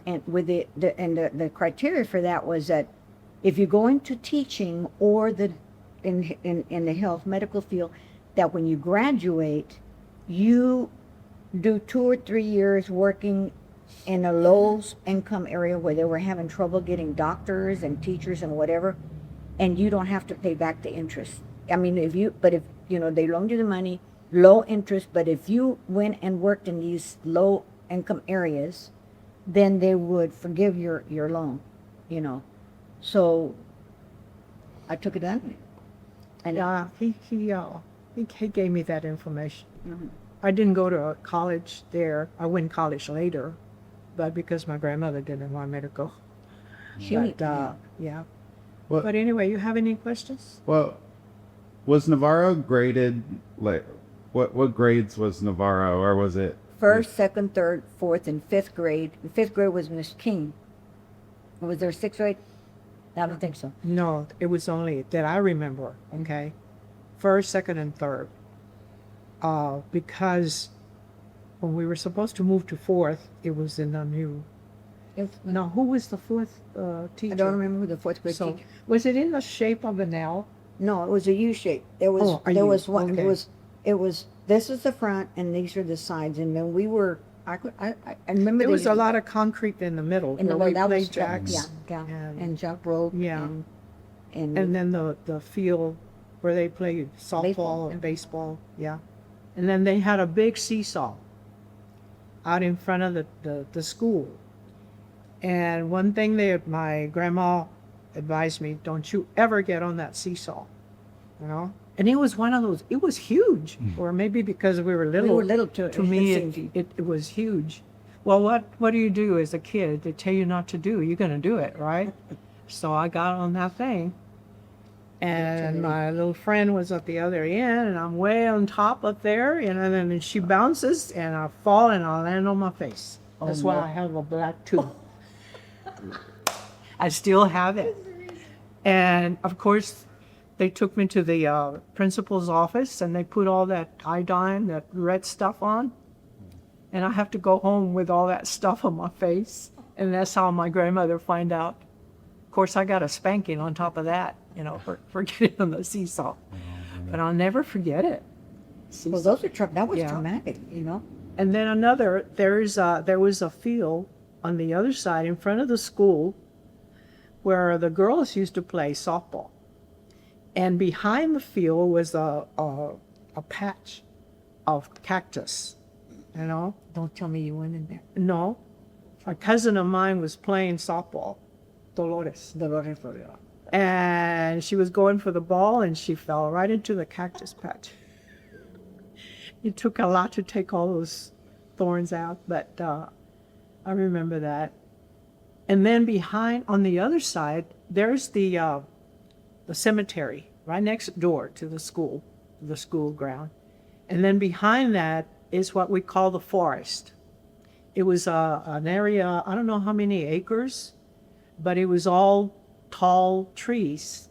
Speaker 2: and with the criteria for that was that if you go into teaching or in the health medical field, that when you graduate, you do 2 or 3 years working in a low income area where they were having trouble getting doctors and teachers and whatever, and you don't have to pay back the interest. I mean, if they loaned you the money, low interest, but if you went and worked in these low income areas, then they would forgive your loan, you know. So I took it on. And
Speaker 3: Yeah, he gave me that information.
Speaker 2: Mhm.
Speaker 3: I didn't go to college there. I went to college later, but because my grandmother didn't want me to go.
Speaker 2: Shoot.
Speaker 3: But, yeah.
Speaker 1: What,
Speaker 3: But anyway, you have any questions?
Speaker 1: well, was Navarro graded, like, what grades was Navarro, or was it?
Speaker 2: First, second, third, fourth, and fifth grade. The fifth grade was Miss King. Was there sixth grade? I don't think so.
Speaker 3: No, it was only that I remember, okay? First, second, and third. Because when we were supposed to move to fourth, it was in a new. Now, who was the fourth teacher?
Speaker 2: I don't remember who the fourth grade
Speaker 3: So,
Speaker 2: teacher.
Speaker 3: was it in the shape of an L?
Speaker 2: No, it was a U shape. There was
Speaker 3: Oh, a
Speaker 2: there
Speaker 3: U,
Speaker 2: was one.
Speaker 3: okay.
Speaker 2: It was. This is the front, and these are the sides. And then we were. I remember
Speaker 3: There was
Speaker 2: these-
Speaker 3: a lot of concrete in the middle.
Speaker 2: in the
Speaker 3: where we
Speaker 2: that was
Speaker 3: played jacks.
Speaker 2: yeah,
Speaker 3: and-
Speaker 2: and jump rope.
Speaker 3: Yeah.
Speaker 2: And
Speaker 3: then the field where they played softball
Speaker 2: Baseball,
Speaker 3: and
Speaker 2: yeah.
Speaker 3: baseball, yeah. And then they had a big seesaw out in front of the school. And one thing my grandma advised me, don't you ever get on that seesaw, you know? And it was one of those, it was huge, or maybe because we were little.
Speaker 2: we were little too.
Speaker 3: To me, it was huge. Well, what do you do as a kid? They tell you not to do. You're going to do it, right? So I got on that thing. And my little friend was at the other end, and I'm way on top up there, and then she bounces, and I fall, and I land on my face. That's why
Speaker 2: no.
Speaker 3: I have a black tooth. I still have it. And, of course, they took me to the principal's office, and they put all that iodine, that red stuff on. And I have to go home with all that stuff on my face. And that's how my grandmother find out. Of course, I got a spanking on top of that, for getting on the seesaw. But I'll never forget it.
Speaker 2: well, those are that was
Speaker 3: Yeah.
Speaker 2: traumatic,
Speaker 3: And then there was a field on the other side in front of the school where the girls used to play softball. And behind the field was a patch of cactus,
Speaker 2: Don't tell me you went in there.
Speaker 3: No, a cousin of mine was playing softball, Dolores. And she was going for the ball, and she fell right into the cactus patch. It took a lot to take all those thorns out, but I remember that. And then on the other side, there's the cemetery right next door to the school ground. And then behind that is what we call the forest. It was an area, I don't know how many acres, but it was all tall trees.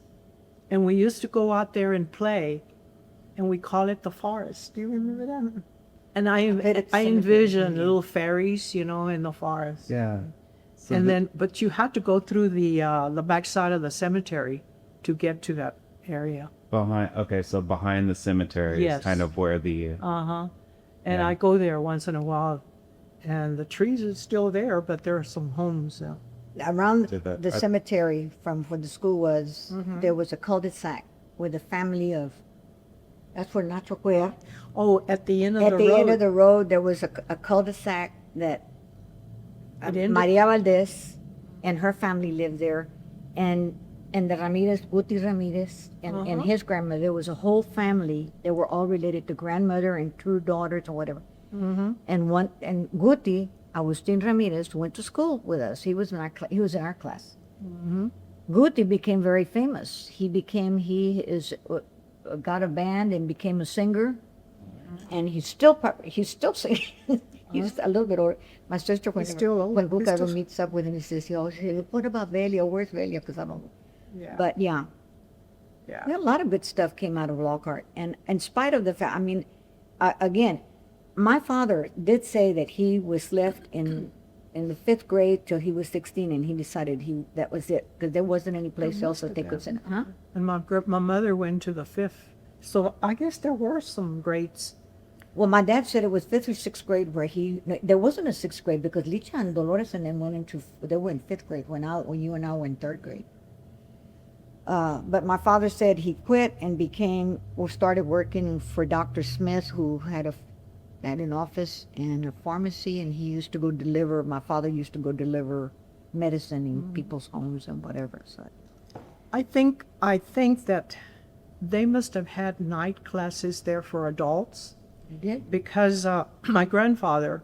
Speaker 3: And we used to go out there and play, and we call it the forest. Do you remember that? And I envisioned little fairies, you know, in the forest.
Speaker 1: Yeah. So
Speaker 3: And then, but you had to go through the backside of the cemetery to get to that area.
Speaker 1: so behind the cemetery
Speaker 3: Yes.
Speaker 1: is kind of where the
Speaker 3: And
Speaker 1: Yeah.
Speaker 3: I go there once in a while, and the trees are still there, but there are some homes now.
Speaker 2: Around
Speaker 1: Did that-
Speaker 2: the
Speaker 1: I-
Speaker 2: cemetery from where the school was,
Speaker 3: Mm-hmm.
Speaker 2: there was a cul-de-sac with a family of, that's where Nacho Cuellar.
Speaker 3: Oh, at the end of
Speaker 2: At
Speaker 3: the
Speaker 2: the
Speaker 3: road.
Speaker 2: end of the road, there was a cul-de-sac that
Speaker 3: At the end of-
Speaker 2: Maria Valdez and her family lived there, and the Ramirez, Guti Ramirez, and his grandmother. There was a whole family. They were all related. The grandmother and two daughters or whatever.
Speaker 3: Mm-hmm.
Speaker 2: And Guti, Agustin Ramirez, went to school with us. He was in our class.
Speaker 3: Mm-hmm.
Speaker 2: Guti became very famous. He got a band and became a singer, and he's still singing. He's a little bit older. My sister, when
Speaker 3: He's still old.
Speaker 2: when
Speaker 3: He's
Speaker 2: Bucaro
Speaker 3: still-
Speaker 2: meets up with him, he says, what about Velia? Where's Velia? Because I don't know.
Speaker 3: Yeah.
Speaker 2: But yeah,
Speaker 3: Yeah.
Speaker 2: a lot of good stuff came out of Lockhart. And in spite of the fact, I mean, again, my father did say that he was left in the 5th grade till he was 16, and he decided that was it, because there wasn't any place else that they could send. Huh?
Speaker 3: And my mother went to the 5th. So I guess there were some grades.
Speaker 2: Well, my dad said it was 5th or 6th grade where there wasn't a 6th grade, because Licha and Dolores and them they were in 5th grade when you and I were in 3rd grade. But my father said he quit and started working for Dr. Smith, who had an office and a pharmacy, and my father used to go deliver medicine in people's homes and whatever. So
Speaker 3: I think that they must have had night classes there for adults,
Speaker 2: he did.
Speaker 3: because my grandfather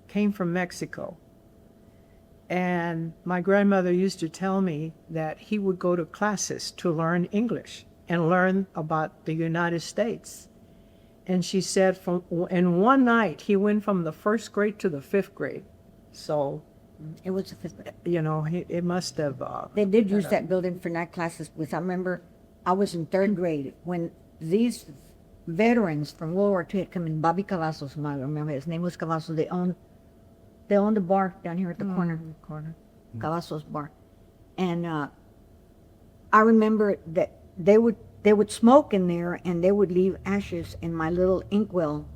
Speaker 3: came from Mexico. And my grandmother used to tell me that he would go to classes to learn English and learn about the United States. And she said in one night, he went from the 1st grade to the 5th grade. So,
Speaker 2: It was the 5th grade.
Speaker 3: you know, it must have...
Speaker 2: They did use that building for night classes, because I remember I was in 3rd grade when these veterans from World War II had come in. Bobby Cavazos, I remember his name was Cavazos. They owned a bar down here at the corner. Cavazos Bar. And I remember that they would smoke in there, and they would leave ashes in my little inkwell.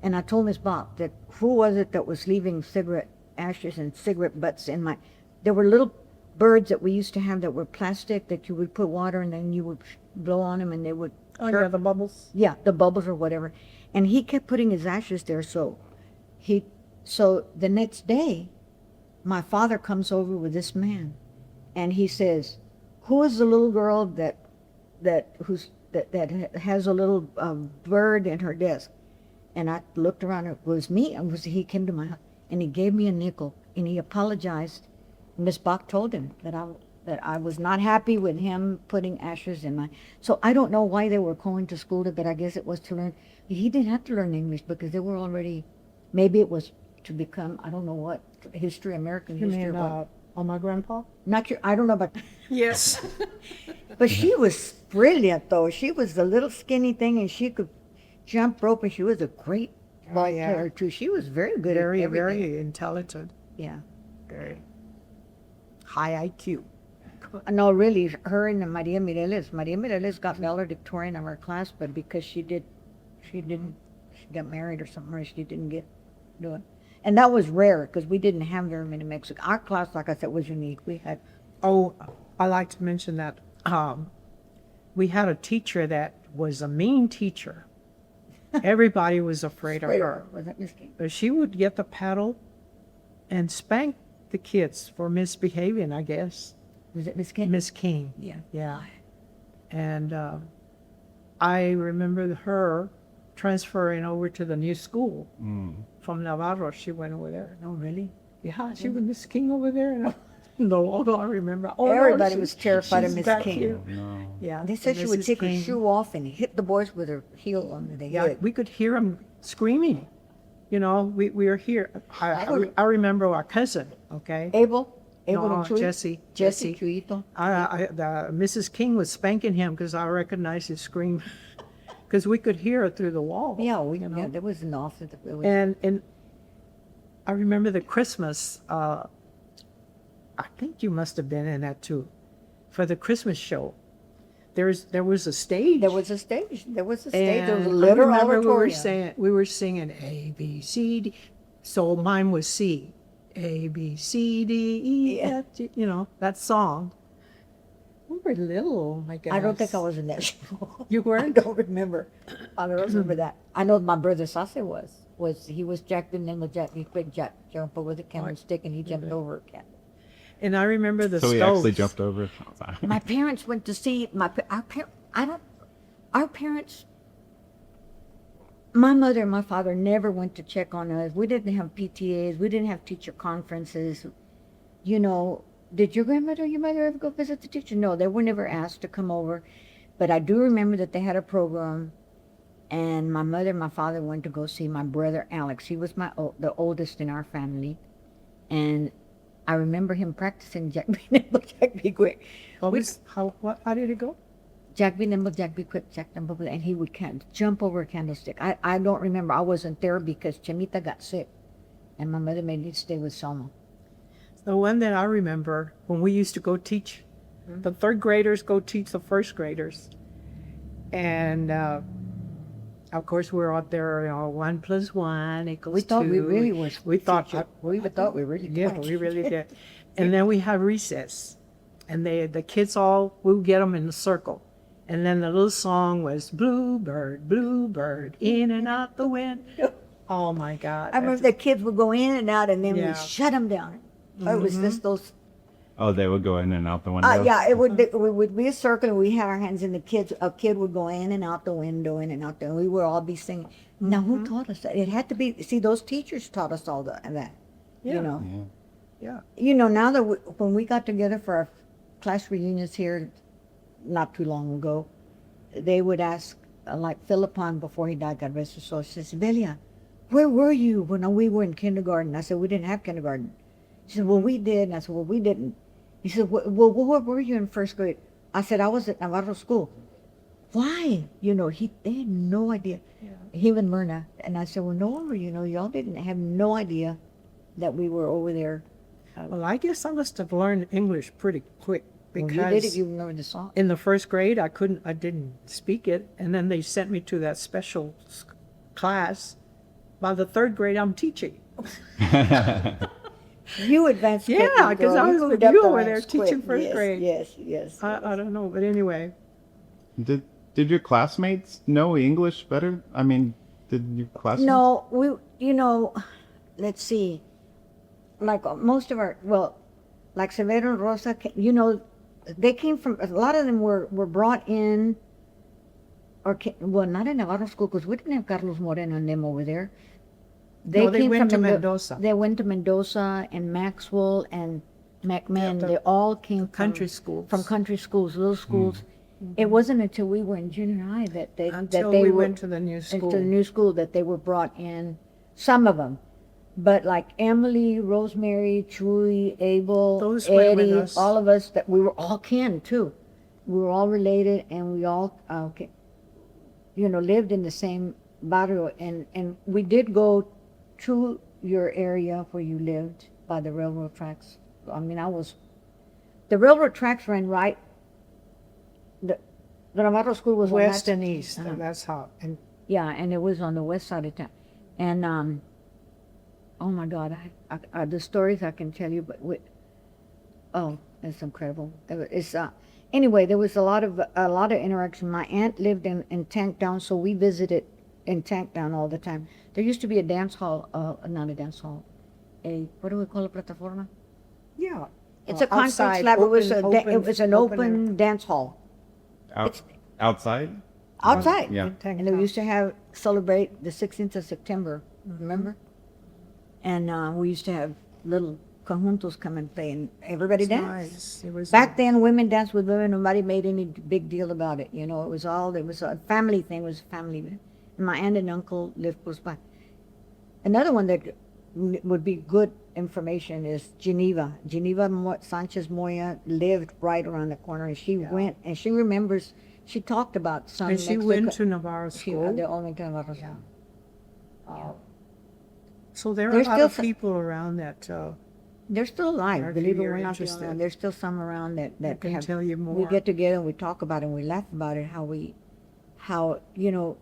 Speaker 2: And I told Miss Bob that who was it that was leaving cigarette ashes and cigarette butts in my... There were little birds that we used to have that were plastic that you would put water and then you would blow on them and they would...
Speaker 3: Oh, yeah, the bubbles.
Speaker 2: Yeah, the bubbles or whatever. And he kept putting his ashes there, so the next day, my father comes over with this man, and he says, "Who is the little girl that has a little bird in her desk?" And I looked around. It was me. He came to my house, and he gave me a nickel, and he apologized. Miss Bach told him that I was not happy with him putting ashes in my... So I don't know why they were going to school, but I guess it was to learn. He didn't have to learn English because they were already... Maybe it was to become, I don't know what, American
Speaker 3: You
Speaker 2: history.
Speaker 3: mean
Speaker 2: or what.
Speaker 3: on my grandpa?
Speaker 2: Not sure, I don't know about...
Speaker 3: Yes.
Speaker 2: But she was brilliant, though. She was the little skinny thing, and she could jump rope, and she was a great ball
Speaker 3: yeah.
Speaker 2: player, too. She was very good
Speaker 3: Very,
Speaker 2: at everything.
Speaker 3: very intelligent.
Speaker 2: Yeah.
Speaker 3: Very high IQ.
Speaker 2: No, really, her and Maria Mireles got valedictorian of our class, but because she got married or something, or she didn't do it. And that was rare, because we didn't have very many Mexicans. Our class, like I said, was unique. We had...
Speaker 3: Oh, I like to mention that we had a teacher that was a mean teacher. Everybody was afraid of her.
Speaker 2: Was that Miss King?
Speaker 3: But she would get the paddle and spank the kids for misbehaving, I guess.
Speaker 2: Was it Miss King?
Speaker 3: Miss King.
Speaker 2: Yeah.
Speaker 3: Yeah. And I remember her transferring over to the new school from Navarro. She went over there.
Speaker 2: Oh, really?
Speaker 3: Yeah, she was Miss King over there. And no, I remember. Oh, no,
Speaker 2: Everybody was terrified of
Speaker 3: she's
Speaker 2: Miss
Speaker 3: back
Speaker 2: King.
Speaker 3: here.
Speaker 1: No.
Speaker 3: Yeah.
Speaker 2: They said she would
Speaker 3: Mrs.
Speaker 2: take her
Speaker 3: King.
Speaker 2: shoe off and hit the boys with her heel under the
Speaker 3: Yeah,
Speaker 2: head.
Speaker 3: we could hear them screaming. you know, we were here. I remember our cousin, okay?
Speaker 2: Abel
Speaker 3: No,
Speaker 2: and Chuy?
Speaker 3: Jesse.
Speaker 2: Jesse Chuyito.
Speaker 3: Mrs. King was spanking him because I recognized his scream. Because we could hear it through the wall.
Speaker 2: Yeah,
Speaker 3: you know?
Speaker 2: yeah, there was an office.
Speaker 3: And I remember the Christmas, I think you must have been in that too, for the Christmas show. There was a stage.
Speaker 2: There was a stage. There was a stage.
Speaker 3: And
Speaker 2: There was a
Speaker 3: I
Speaker 2: little
Speaker 3: remember
Speaker 2: auditorium.
Speaker 3: we were singing A, B, C, D. So mine was C. A, B, C, D, E,
Speaker 2: Yeah.
Speaker 3: F, G, you know, that song. We were little, oh my goodness.
Speaker 2: I don't think I was in that show.
Speaker 3: You
Speaker 2: I
Speaker 3: weren't?
Speaker 2: don't remember. I don't remember that. I know my brother Sase he was jacked in and he quick jump over the candlestick and he jumped over a candle.
Speaker 3: And I remember the
Speaker 1: So he
Speaker 3: stoves.
Speaker 1: actually jumped over.
Speaker 2: My parents went to see our parents. My mother and my father never went to check on us. We didn't have PTAs. We didn't have teacher conferences. You know, did your grandmother or your mother ever go visit the teacher? No, they were never asked to come over. But I do remember that they had a program, and my mother and my father went to go see my brother Alex. He was the oldest in our family, and I remember him practicing Jack be nimble, Jack be quick.
Speaker 3: How did it go?
Speaker 2: Jack be nimble, Jack be quick, Jack nimble, and he would jump over a candlestick. I don't remember. I wasn't there because Chemita got sick, and my mother made me stay with Selma.
Speaker 3: The one that I remember when we used to go teach, the third graders go teach the first graders. And of course we're out there, you know, 1 + 1 = 2.
Speaker 2: We thought we really was.
Speaker 3: We thought,
Speaker 2: we thought we really did.
Speaker 3: yeah, we really did. And then we have recess, and the kids we would get them in a circle. And then the little song was Bluebird, Bluebird, in and out the wind. Oh my God.
Speaker 2: I remember the kids would go in and out, and then
Speaker 3: Yeah.
Speaker 2: we shut them down. It was just those.
Speaker 1: Oh, they would go in and out the window.
Speaker 2: Yeah, it would be a circle, and we had our hands in the kids. A kid would go in and out the window, in and out there. We would all be singing. Now, who taught us that? It had to be. See, those teachers taught us all that.
Speaker 3: Yeah.
Speaker 2: You know.
Speaker 1: Yeah.
Speaker 3: Yeah.
Speaker 2: You know, now that when we got together for our class reunions here, not too long ago, they would ask, like Philippon before he died, God rest his soul, she says, Velia, where were you when we were in kindergarten? I said, we didn't have kindergarten. She said, well, we did. And I said, well, we didn't. He said, well, where were you in first grade? I said, I was at Navarro School. Why? You know, they had no idea.
Speaker 3: Yeah.
Speaker 2: Him and Myrna. And I said, well, no wonder, you know, y'all didn't have no idea that we were over there.
Speaker 3: Well, I guess I must have learned English pretty quick
Speaker 2: Well,
Speaker 3: because
Speaker 2: you did if you remember the song.
Speaker 3: in the first grade I didn't speak it, and then they sent me to that special class. By the third grade, I'm teaching.
Speaker 2: You advanced quickly,
Speaker 3: Yeah, because
Speaker 2: girl.
Speaker 3: I was
Speaker 2: moved
Speaker 3: with
Speaker 2: up
Speaker 3: you
Speaker 2: the
Speaker 3: over there
Speaker 2: ranks
Speaker 3: teaching
Speaker 2: quick.
Speaker 3: first grade.
Speaker 2: Yes.
Speaker 3: I don't know, but anyway.
Speaker 1: Did your classmates know English better? I mean, did your classmates?
Speaker 2: No, let's see. Like most of like Severo and Rosa, you know, they came from, a lot of them were brought in, not in Navarro School, because we didn't have Carlos Moreno and them over there.
Speaker 3: They went to Mendoza.
Speaker 2: They went to Mendoza and Maxwell and McMahon. They all came
Speaker 3: Country schools.
Speaker 2: From country schools, little schools. It wasn't until we were in junior high that they
Speaker 3: went to the new school.
Speaker 2: Into the new school that they were brought in. Some of them, but like Emily, Rosemary, Chuy, Abel,
Speaker 3: Those went with
Speaker 2: Eddie,
Speaker 3: us.
Speaker 2: all of us, that we were all kin too. We were all related, and we all lived in the same barrio. And we did go to your area where you lived by the railroad tracks. I mean, the railroad tracks ran right. The Navarro School was
Speaker 3: West
Speaker 2: on that,
Speaker 3: and east. That's how. And
Speaker 2: yeah, and it was on the west side of town. And oh my God, I the stories I can tell you, but it's incredible. Anyway, there was a lot of interaction. My aunt lived in Tankdown, so we visited in Tankdown all the time. There used to be a dance hall, not a dance hall, what do we call it, plataforma?
Speaker 3: yeah.
Speaker 2: It's a concrete
Speaker 3: Outside,
Speaker 2: slab. It was an
Speaker 3: open
Speaker 2: open dance hall.
Speaker 1: Outside?
Speaker 2: Outside.
Speaker 1: Yeah.
Speaker 2: And they used to celebrate the 16th of September, remember? And we used to have little conjuntos come and play, and everybody danced.
Speaker 3: Nice. It was
Speaker 2: Back then, women danced with women. Nobody made any big deal about it. You know, it was a family thing. It was a family. And my aunt and uncle lived close by. Another one that would be good information is Geneva. Sanchez Moya lived right around the corner, and she went, and she remembers, she talked about some.
Speaker 3: And she went to Navarro School.
Speaker 2: They all went to Navarro School.
Speaker 3: So there are
Speaker 2: There's
Speaker 3: a lot
Speaker 2: still
Speaker 3: of people around that
Speaker 2: they're still alive.
Speaker 3: Or if
Speaker 2: Believe it
Speaker 3: you're
Speaker 2: or not,
Speaker 3: interested.
Speaker 2: there's still some around that
Speaker 3: can
Speaker 2: have,
Speaker 3: tell you more.
Speaker 2: we get together and we talk about it and we laugh about it. How you know,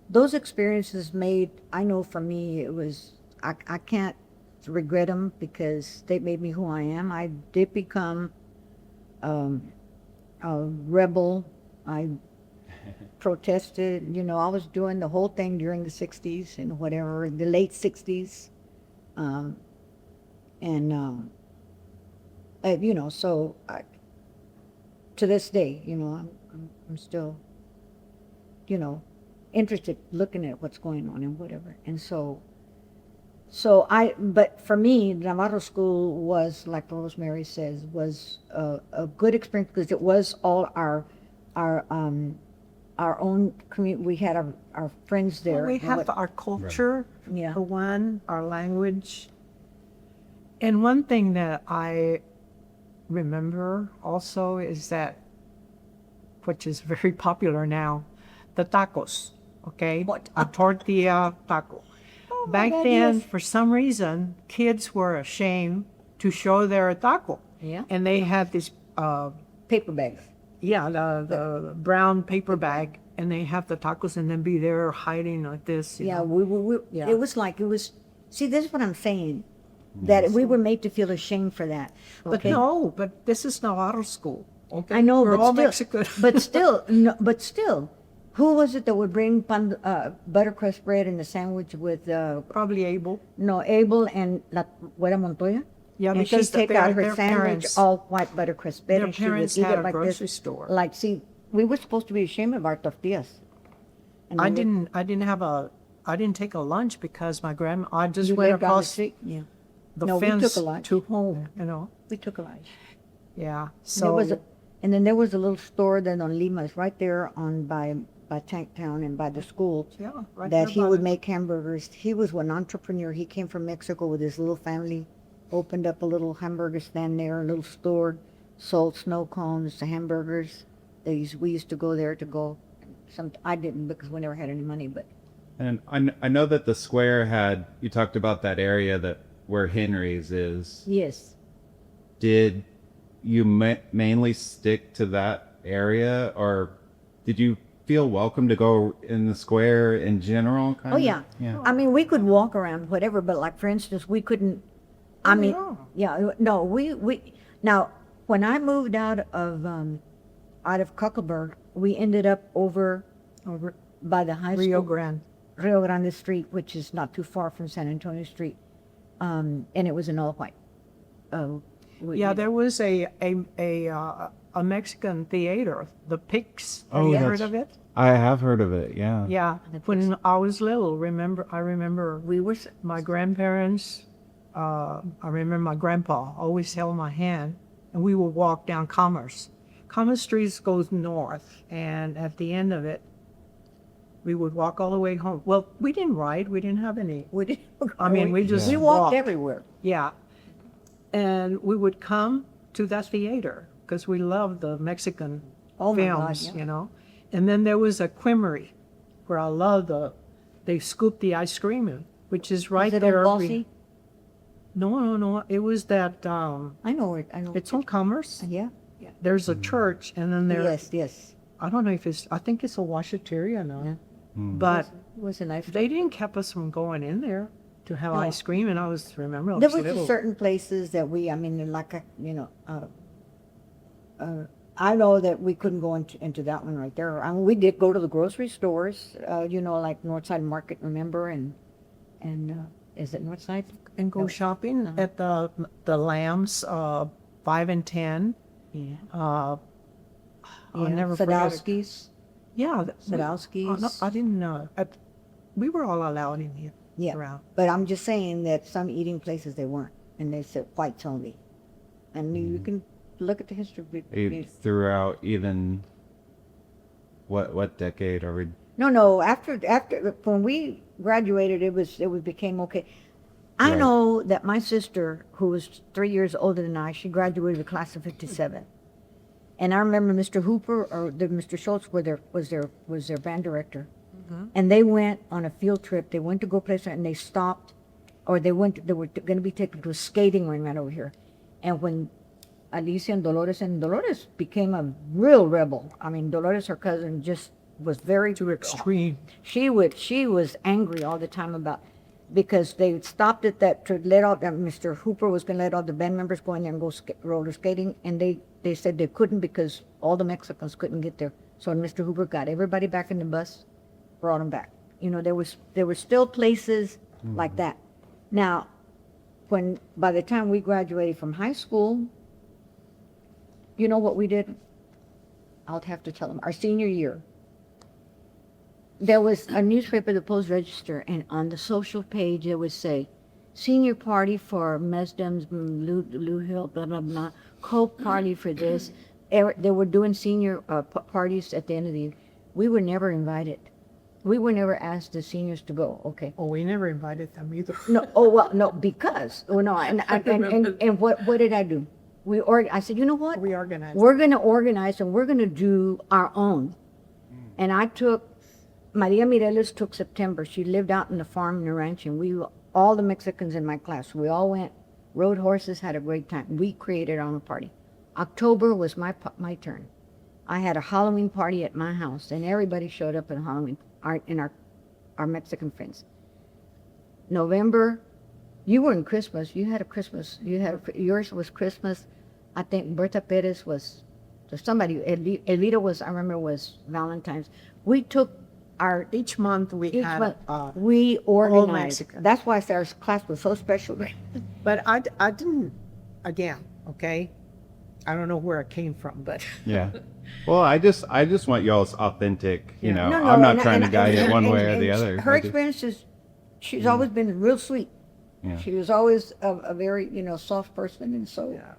Speaker 2: those experiences made. I know for me, it was. I can't regret them because they made me who I am. I did become a rebel. I protested. You know, I was doing the whole thing during the '60s and whatever, the late '60s. You know, so to this day, you know, I'm still, you know, interested looking at what's going on and whatever. And but for me, Navarro School was, like Rosemary says, was a good experience because it was all our own community. We had our friends there.
Speaker 3: Well, we have our culture,
Speaker 2: Yeah.
Speaker 3: for one, our language. And one thing that I remember also is that, which is very popular now, the tacos, okay?
Speaker 2: What?
Speaker 3: A tortilla taco. Back
Speaker 2: God,
Speaker 3: then,
Speaker 2: yes.
Speaker 3: for some reason, kids were ashamed to show their taco.
Speaker 2: Yeah.
Speaker 3: And they had this,
Speaker 2: Paper bags.
Speaker 3: the brown paper bag, and they have the tacos and then be there hiding like this. you
Speaker 2: Yeah,
Speaker 3: know.
Speaker 2: it was like, see, this is what I'm saying, that we were made to feel ashamed for that.
Speaker 3: But
Speaker 2: Okay?
Speaker 3: no, but this is Navarro School. Okay?
Speaker 2: I know,
Speaker 3: We're
Speaker 2: but
Speaker 3: all
Speaker 2: still,
Speaker 3: Mexican.
Speaker 2: but still, who was it that would bring buttercrust bread in the sandwich with,
Speaker 3: Probably able.
Speaker 2: Abel and La Güera Montoya?
Speaker 3: Yeah,
Speaker 2: And she'd
Speaker 3: because
Speaker 2: take out her
Speaker 3: their
Speaker 2: sandwich,
Speaker 3: parents,
Speaker 2: all white buttercrust bread,
Speaker 3: their
Speaker 2: and she would
Speaker 3: parents
Speaker 2: eat
Speaker 3: had
Speaker 2: it
Speaker 3: a
Speaker 2: like
Speaker 3: grocery
Speaker 2: this.
Speaker 3: store.
Speaker 2: Like, see, we were supposed to be ashamed of our tortillas. And
Speaker 3: I
Speaker 2: we were-
Speaker 3: I didn't take a lunch because I just
Speaker 2: You
Speaker 3: went
Speaker 2: lived down the
Speaker 3: across
Speaker 2: street? Yeah.
Speaker 3: the
Speaker 2: No, we
Speaker 3: fence
Speaker 2: took a lunch.
Speaker 3: to home, you know.
Speaker 2: We took a lunch.
Speaker 3: Yeah.
Speaker 2: And then there was a little store then on Lima's right there by Tank Town and by the school
Speaker 3: yeah, right
Speaker 2: that
Speaker 3: there
Speaker 2: he
Speaker 3: by
Speaker 2: would
Speaker 3: the-
Speaker 2: make hamburgers. He was an entrepreneur. He came from Mexico with his little family, opened up a little hamburger stand there, a little store, sold snow cones, the hamburgers. We used to go there to go. I didn't because we never had any money, but
Speaker 1: And I know that the square you talked about that area where Henry's is.
Speaker 2: yes.
Speaker 1: Did you mainly stick to that area, or did you feel welcome to go in the square in general?
Speaker 2: Oh, yeah. I mean, we could walk around, whatever, but like, for instance, we couldn't, I mean, yeah, no, now, when I moved out of Kuckelberg, we ended up over by the high
Speaker 3: Rio
Speaker 2: school. Rio Grande Street, which is not too far from San Antonio Street. And it was an all white.
Speaker 3: There was a Mexican theater, the Pics. Have
Speaker 1: Oh,
Speaker 3: you heard of it?
Speaker 1: I have heard of it, yeah.
Speaker 3: Yeah. When I was little, I remember my grandparents, I remember my grandpa always held my hand, and we would walk down Commerce. Commerce Street goes north, and at the end of it, we would walk all the way home. Well, we didn't ride. We didn't have any.
Speaker 2: We didn't.
Speaker 3: I mean, we just
Speaker 2: We walked
Speaker 3: walked.
Speaker 2: everywhere.
Speaker 3: Yeah. And we would come to that theater because we loved the Mexican
Speaker 2: Oh my God,
Speaker 3: films,
Speaker 2: yeah.
Speaker 3: you know. And then there was a creamery where I loved they scooped the ice cream in, which is right
Speaker 2: Was it
Speaker 3: there.
Speaker 2: on Bossy?
Speaker 3: No. It was that,
Speaker 2: I know it. I know.
Speaker 3: it's on Commerce.
Speaker 2: Yeah.
Speaker 3: There's a church, and then there,
Speaker 2: Yes.
Speaker 3: I don't know if I think it's a washateria now.
Speaker 2: Yeah.
Speaker 3: But
Speaker 2: It was a nice.
Speaker 3: they didn't keep us from going in there to have
Speaker 2: No.
Speaker 3: ice cream, and I remember I
Speaker 2: There
Speaker 3: was
Speaker 2: was
Speaker 3: little.
Speaker 2: just certain places that I know that we couldn't go into that one right there. I mean, we did go to the grocery stores, like Northside Market, remember, and is it Northside?
Speaker 3: And go shopping at the Lambs, 5 and 10.
Speaker 2: Yeah.
Speaker 3: I'll never forget it.
Speaker 2: Sadowski's.
Speaker 3: Yeah.
Speaker 2: Sadowski's.
Speaker 3: No, I didn't know. We were all allowed in here.
Speaker 2: Yeah.
Speaker 3: Around.
Speaker 2: But I'm just saying that some eating places they weren't, and they said whites only. And you can look at the history.
Speaker 1: Throughout even what decade are we?
Speaker 2: No. After when we graduated, it became okay. I
Speaker 1: Right.
Speaker 2: know that my sister, who was 3 years older than I, she graduated with a class of '57, and I remember Mr. Hooper or Mr. Schultz was their band director, and they went on a field trip. They went to go play and they stopped, or they were going to be taken to a skating ring right over here, and when Alicia and Dolores became a real rebel. I mean, Dolores, her cousin, just was very
Speaker 3: Too extreme.
Speaker 2: She was angry all the time because they stopped at that to let all Mr. Hooper was going to let all the band members go in there and go roller skating, and they said they couldn't because all the Mexicans couldn't get there. So Mr. Hooper got everybody back in the bus, brought them back. You know, there were still places like that. Now, by the time we graduated from high school, you know what we did? I'll have to tell them. Our senior year, there was a newspaper, the Post Register, and on the social page it would say, senior party for Mesdams, Lou Hill, blah, blah, blah, Coke party for this. They were doing senior parties at the end of the year. We were never invited. We were never asked the seniors to go, okay?
Speaker 3: Oh, we never invited them either.
Speaker 2: No, because, and what did I do? I said, you know what?
Speaker 3: We organized.
Speaker 2: We're going to organize and we're going to do our own. And Maria Mireles took September. She lived out in the farm in the ranch, and all the Mexicans in my class, we all went, rode horses, had a great time. We created our own party. October was my turn. I had a Halloween party at my house, and everybody showed up at Halloween, our Mexican friends. November, you were in Christmas. You had a Christmas. Yours was Christmas. I think Berta Perez was somebody. Elita was, I remember, was Valentine's. We took
Speaker 3: Each month we
Speaker 2: we organized.
Speaker 3: Mexican.
Speaker 2: That's why our class was so special.
Speaker 3: But I didn't, again, okay? I don't know where it came from, but
Speaker 1: Yeah. Well, I just want y'all's authentic, you know.
Speaker 2: No,
Speaker 1: I'm not
Speaker 2: and-
Speaker 1: trying to
Speaker 2: and-
Speaker 1: guide it
Speaker 2: and-
Speaker 1: one
Speaker 2: and-
Speaker 1: way or
Speaker 2: and
Speaker 1: the other.
Speaker 2: Her
Speaker 1: I just-
Speaker 2: experiences, she's always been real sweet.
Speaker 1: Yeah.
Speaker 2: She was always a very, soft person, and so.
Speaker 3: yeah.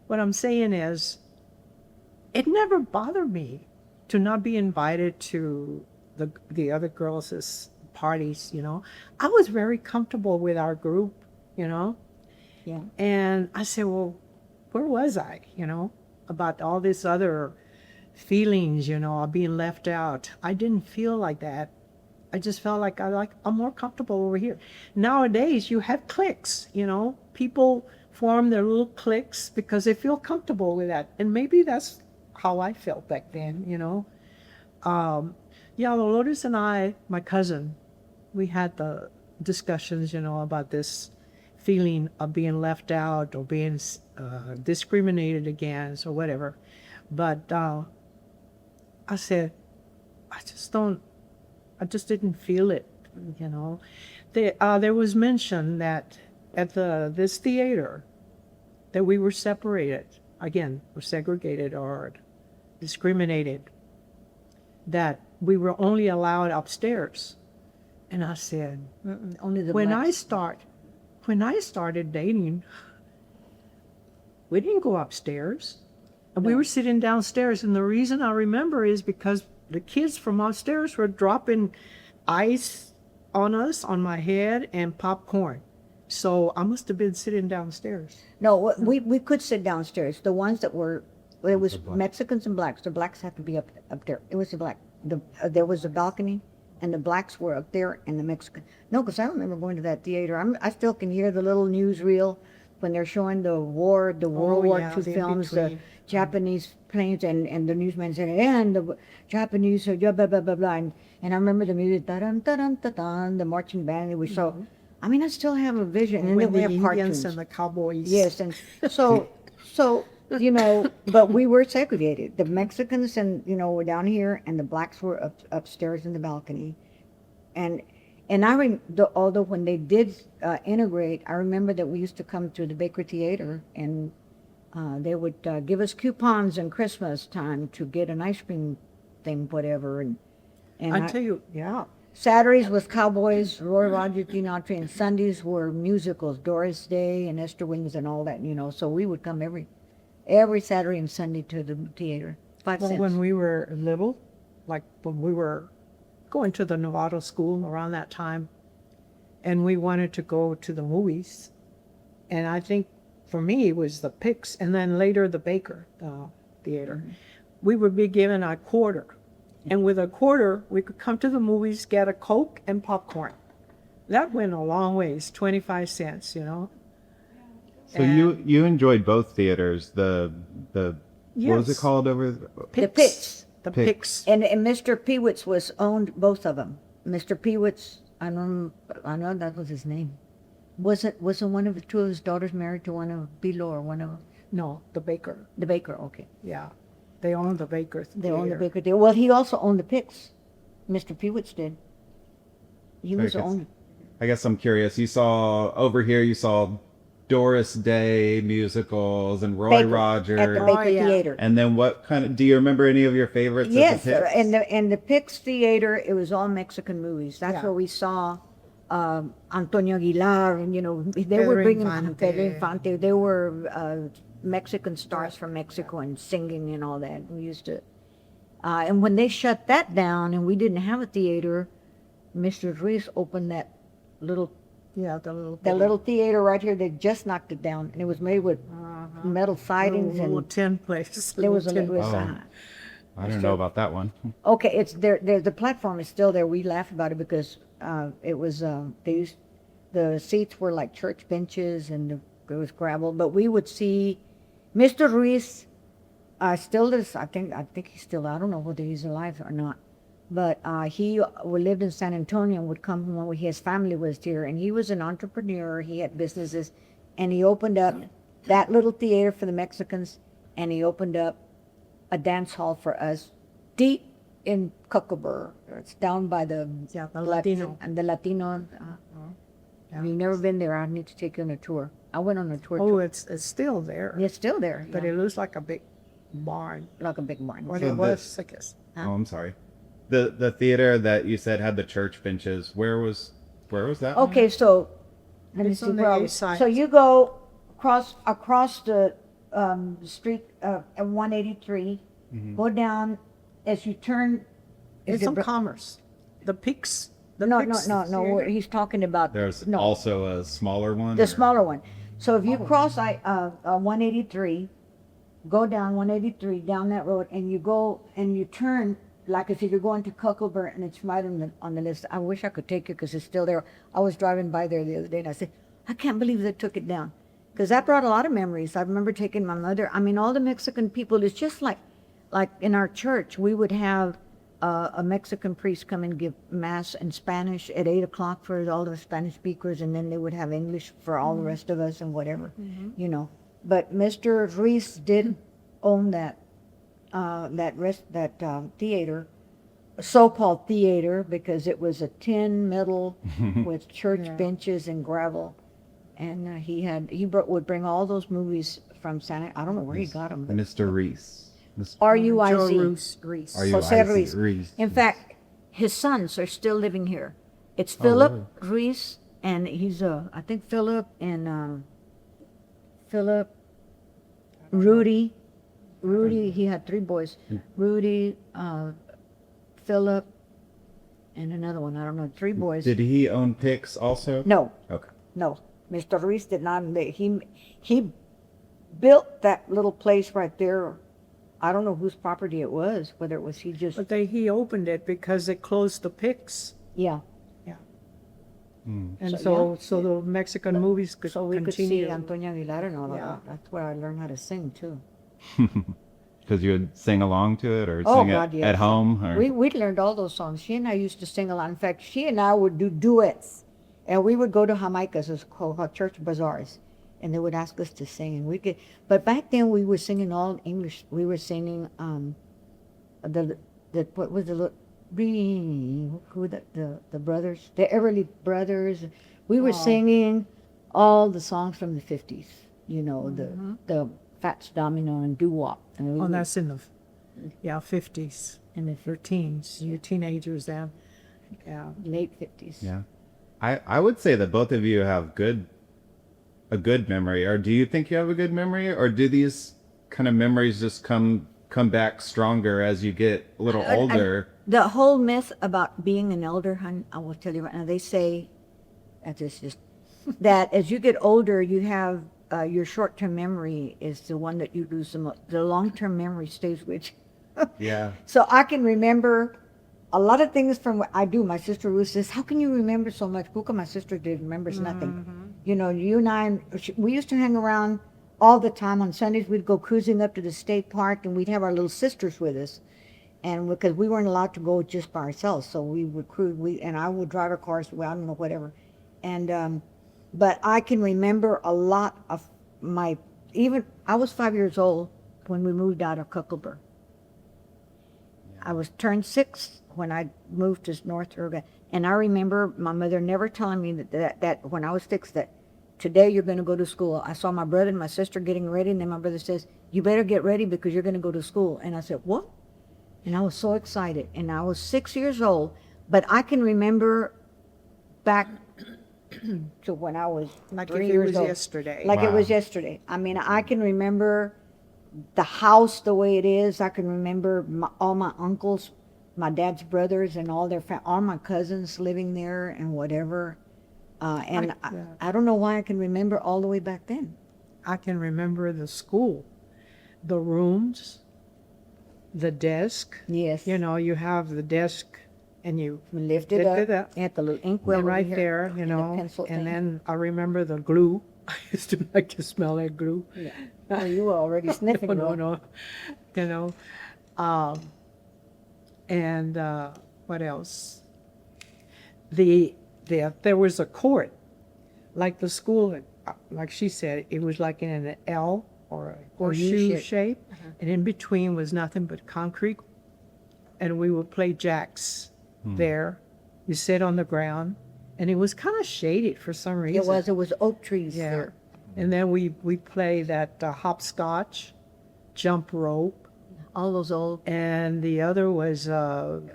Speaker 3: What I'm saying is, it never bothered me to not be invited to the other girls' parties, you know. I was very comfortable with our group, you know.
Speaker 2: Yeah.
Speaker 3: And I said, well, where was I, about all this other feelings, of being left out. I didn't feel like that. I just felt like I'm more comfortable over here. Nowadays, you have cliques, people form their little cliques because they feel comfortable with that. And maybe that's how I felt back then, Dolores and I, my cousin, we had the discussions, about this feeling of being left out or being discriminated against or whatever. But I said, I just didn't feel it, There was mention that at this theater that we were separated, again, were segregated or discriminated, that we were only allowed upstairs. And I said,
Speaker 2: Only the
Speaker 3: when
Speaker 2: blacks.
Speaker 3: I started dating, we didn't go upstairs. And we
Speaker 2: No.
Speaker 3: were sitting downstairs. And the reason I remember is because the kids from upstairs were dropping ice on us, on my head, and popcorn. So I must have been sitting downstairs.
Speaker 2: No, we could sit downstairs. The ones that were, it was
Speaker 1: The black.
Speaker 2: Mexicans and blacks. The blacks had to be up there. It was the black. There was a balcony, and the blacks were up there, and the Mexican. No, because I remember going to that theater. I still can hear the little newsreel when they're showing the World War
Speaker 3: yeah,
Speaker 2: II
Speaker 3: the
Speaker 2: films, the
Speaker 3: in-between.
Speaker 2: Japanese planes, and the newsman said, and the Japanese, blah, blah, blah, blah, blah. And I remember the music, da-dun, da-dun, da-dun, the marching band that we saw. I mean, I still have a vision. And
Speaker 3: When
Speaker 2: then we
Speaker 3: the
Speaker 2: have
Speaker 3: Indians
Speaker 2: cartoons.
Speaker 3: and the cowboys.
Speaker 2: Yes, and so, but we were segregated. The Mexicans were down here, and the blacks were upstairs in the balcony. And although when they did integrate, I remember that we used to come to the Baker Theater, and they would give us coupons in Christmas time to get an ice cream thing, whatever. And
Speaker 3: I tell you, yeah.
Speaker 2: Saturdays was Cowboys, Roy Rogers, Gene Autry, and Sundays were musicals, Doris Day and Esther Wings and all that, So we would come every Saturday and Sunday to the theater. 5
Speaker 3: Well,
Speaker 2: cents.
Speaker 3: when we were little, like when we were going to the Navarro School around that time, and we wanted to go to the movies. And I think for me it was the Pix, and then later the Baker Theater. We would be given a quarter. And with a quarter, we could come to the movies, get a Coke and popcorn. That went a long ways, 25 cents, you know.
Speaker 1: So you enjoyed both theaters. The what was it
Speaker 3: Yes.
Speaker 1: called over?
Speaker 2: The Pix.
Speaker 3: The
Speaker 1: Pix.
Speaker 3: Pix.
Speaker 2: And Mr. Pewitz was owned both of them. Mr. Pewitz, I know that was his name. Wasn't one of the two of his daughters married to one of Bilo or one of
Speaker 3: No, the Baker.
Speaker 2: the Baker? Okay,
Speaker 3: Yeah. They owned the Baker
Speaker 2: they owned the
Speaker 3: Theater.
Speaker 2: Baker deal. Well, he also owned the Pix. Mr. Pewitz did. He was
Speaker 1: Okay.
Speaker 2: owned.
Speaker 1: I guess I'm curious. You saw Doris Day musicals and Roy
Speaker 2: Baker,
Speaker 1: Rogers.
Speaker 2: at the Baker
Speaker 3: Oh, yeah.
Speaker 2: Theater.
Speaker 1: And then what kind of? Do you remember any of your favorites?
Speaker 2: Yes,
Speaker 1: Of the Pix?
Speaker 2: and the Pix Theater, it was all Mexican movies. That's
Speaker 3: Yeah.
Speaker 2: where we saw Antonio Aguilar, and they were
Speaker 3: Pedro
Speaker 2: bringing
Speaker 3: Infante.
Speaker 2: Pedro Infante. They were Mexican stars from Mexico and singing and all that. We used to, and when they shut that down and we didn't have a theater, Mr. Ruiz opened that little
Speaker 3: Yeah, the little
Speaker 2: theater right here. They just knocked it down, and it was made with metal sidings
Speaker 3: little
Speaker 2: and
Speaker 3: tin place.
Speaker 2: there was a
Speaker 3: little tin-
Speaker 1: Oh. I don't know about that one.
Speaker 2: Okay, it's there. The platform is still there. We laugh about it because it was the seats were like church benches and there was gravel. But we would see Mr. Ruiz. Still is. I think he's still. I don't know whether he's alive or not. But he lived in San Antonio and would come when his family was here. And he was an entrepreneur. He had businesses, and he opened up that little theater for the Mexicans, and he opened up a dance hall for us deep in Cuckelber. It's down by the
Speaker 3: Latino.
Speaker 2: and the Latino. If you've never been there, I need to take you on a tour. I went on a tour.
Speaker 3: Oh, it's still there.
Speaker 2: It's still there,
Speaker 3: But
Speaker 2: yeah.
Speaker 3: it looks like a big barn.
Speaker 2: Like a big barn.
Speaker 3: What
Speaker 1: So
Speaker 3: it
Speaker 1: the-
Speaker 3: was, I guess.
Speaker 1: Oh, I'm sorry. The theater that you said had the church benches. Where was that? one?
Speaker 2: Okay, so let me
Speaker 3: It's
Speaker 2: see
Speaker 3: on the
Speaker 2: where I
Speaker 3: east
Speaker 2: was.
Speaker 3: side.
Speaker 2: So you go across the street at 183. Go down as you turn.
Speaker 3: It's
Speaker 2: it
Speaker 3: on
Speaker 2: Br-
Speaker 3: Commerce. The Pix. The
Speaker 2: No,
Speaker 3: Pix
Speaker 2: no.
Speaker 3: Theater.
Speaker 2: He's talking about
Speaker 1: There's
Speaker 2: no.
Speaker 1: also a smaller one.
Speaker 2: The
Speaker 1: or-
Speaker 2: smaller one. So if you cross 183, go down 183 down that road, and you go and you turn like as if you're going to Cuckelber, and it's right on the list. I wish I could take you because it's still there. I was driving by there the other day, and I said, I can't believe they took it down, because that brought a lot of memories. I remember taking my mother. I mean, all the Mexican people. It's just like in our church, we would have a Mexican priest come and give mass in Spanish at 8 o'clock for all the Spanish speakers, and then they would have English for all the rest of us and whatever, But Mr. Ruiz did own that theater, so-called theater, because it was a tin metal with church benches and gravel, and would bring all those movies from I don't know where he got them.
Speaker 1: Mr. Reese.
Speaker 2: R-U-I-Z.
Speaker 3: Greece.
Speaker 2: Jose Ruiz.
Speaker 1: Reese.
Speaker 2: In fact, his sons are still living here. It's
Speaker 1: Oh,
Speaker 2: Philip Ruiz, and he's I think Philip and Rudy. Rudy, he had 3 boys. Rudy, Philip, and another one. I don't know. 3 boys.
Speaker 1: Did he own Pix also?
Speaker 2: No,
Speaker 1: Okay.
Speaker 2: no. Mr. Ruiz did not. He built that little place right there. I don't know whose property it was. Whether it was he just.
Speaker 3: But he opened it because it closed the Pix.
Speaker 2: Yeah.
Speaker 3: And
Speaker 2: So,
Speaker 3: so the Mexican movies could
Speaker 2: So we could
Speaker 3: continue.
Speaker 2: see Antonio Aguilar and all
Speaker 3: Yeah.
Speaker 2: that. That's where I learned how to sing too.
Speaker 1: Because you would sing along to it or
Speaker 2: Oh,
Speaker 1: sing
Speaker 2: God,
Speaker 1: it
Speaker 2: yes.
Speaker 1: at home? Or?
Speaker 2: We learned all those songs. She and I used to sing a lot. In fact, she and I would do duets, and we would go to Jamaicas, it's called church bazaars, and they would ask us to sing, and we could. But back then we were singing all English. We were singing what was the brothers, the Everly Brothers. We were singing all the songs from the 50s. The Fats Domino and Doo Wop.
Speaker 3: Oh, that's in the 50s.
Speaker 2: in the
Speaker 3: Your teens, your teenagers then. Yeah.
Speaker 2: late 50s.
Speaker 1: Yeah. I would say that both of you have a good memory. Or do you think you have a good memory? Or do these kind of memories just come come back stronger as you get a little older.
Speaker 2: The whole myth about being an elder, hon, I will tell you right now, they say, that is just, that as you get older, you have, your short-term memory is the one that you lose the most. The long-term memory stays with you.
Speaker 1: Yeah.
Speaker 2: So I can remember a lot of things from what I do. My sister Ruth says, how can you remember so much? Kuka, my sister, did remembers nothing. You know, you and I, we used to hang around all the time. On Sundays, we'd go cruising up to the state park, and we'd have our little sisters with us. And because we weren't allowed to go just by ourselves, so we would cruise, and I would drive our cars, well, I don't know, whatever. And, but I can remember a lot of I was 5 years old when we moved out of Cuckelberg. I was turned 6 when I moved to North Uruguay. And I remember my mother never telling me that when I was 6, that today you're going to go to school. I saw my brother and my sister getting ready, and then my brother says, you better get ready because you're going to go to school. And I said, what? And I was so excited. And I was 6 years old, but I can remember back to when I was
Speaker 3: Like
Speaker 2: 3
Speaker 3: if it
Speaker 2: years
Speaker 3: was
Speaker 2: old.
Speaker 3: yesterday.
Speaker 2: Like it
Speaker 1: Wow.
Speaker 2: was yesterday. I mean, I can remember the house the way it is. I can remember all my uncles, my dad's brothers, and all all my cousins living there and whatever. And I don't know why I can remember all the way back then.
Speaker 3: I can remember the school, the rooms, the desk.
Speaker 2: Yes.
Speaker 3: You know, you have the desk and you
Speaker 2: We lifted
Speaker 3: lift it
Speaker 2: up.
Speaker 3: up.
Speaker 2: Had the little inkwell
Speaker 3: right
Speaker 2: over here,
Speaker 3: there, you
Speaker 2: and the
Speaker 3: know,
Speaker 2: pencil
Speaker 3: and
Speaker 2: thing.
Speaker 3: then I remember the glue. I used to like to smell that glue.
Speaker 2: Yeah. Oh, you were already sniffing.
Speaker 3: No,
Speaker 2: girl.
Speaker 3: no, you know. And what else? There was a court, like the school, like she said, it was like in an L or a horseshoe
Speaker 2: shape.
Speaker 3: shape, and in between was nothing but concrete. And we would play jacks there. You sit on the ground, and it was kind of shaded for some reason.
Speaker 2: It was oak trees
Speaker 3: Yeah.
Speaker 2: there.
Speaker 3: And then we play that hopscotch, jump rope,
Speaker 2: All those old,
Speaker 3: and the other was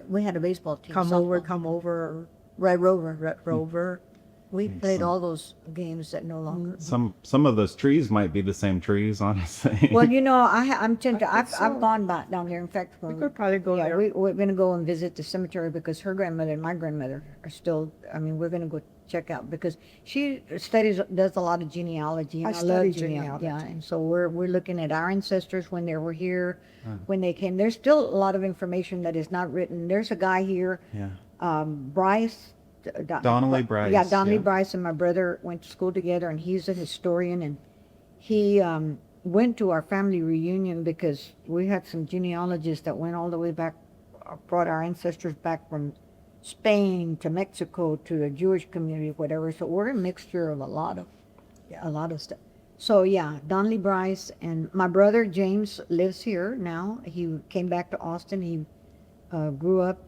Speaker 2: we had a baseball team.
Speaker 3: come
Speaker 2: softball.
Speaker 3: over,
Speaker 2: Red Rover.
Speaker 3: Red Rover.
Speaker 2: We played all those games that no longer.
Speaker 1: Some of those trees might be the same trees, honestly.
Speaker 2: Well, you know, I'm tempted.
Speaker 3: I think
Speaker 2: I've
Speaker 3: so.
Speaker 2: gone back down there. In fact,
Speaker 3: We could probably go
Speaker 2: yeah,
Speaker 3: there.
Speaker 2: we're going to go and visit the cemetery because her grandmother and my grandmother are still. I mean, we're going to go check out because she does a lot of genealogy. And
Speaker 3: I
Speaker 2: love
Speaker 3: studied
Speaker 2: genealogy. Yeah,
Speaker 3: genealogy.
Speaker 2: and so we're looking at our ancestors when they were here, when they came. There's still a lot of information that is not written. There's a guy here,
Speaker 1: Yeah.
Speaker 2: Bryce.
Speaker 1: Donnelly Bryce,
Speaker 2: Yeah, Donnelly
Speaker 1: yeah.
Speaker 2: Bryce and my brother went to school together, and he's a historian, and he went to our family reunion because we had some genealogists that went all the way back, brought our ancestors back from Spain to Mexico to the Jewish community, whatever. So we're a mixture of a lot of stuff. So yeah, Donnelly Bryce and my brother James lives here now. He came back to Austin. He grew up,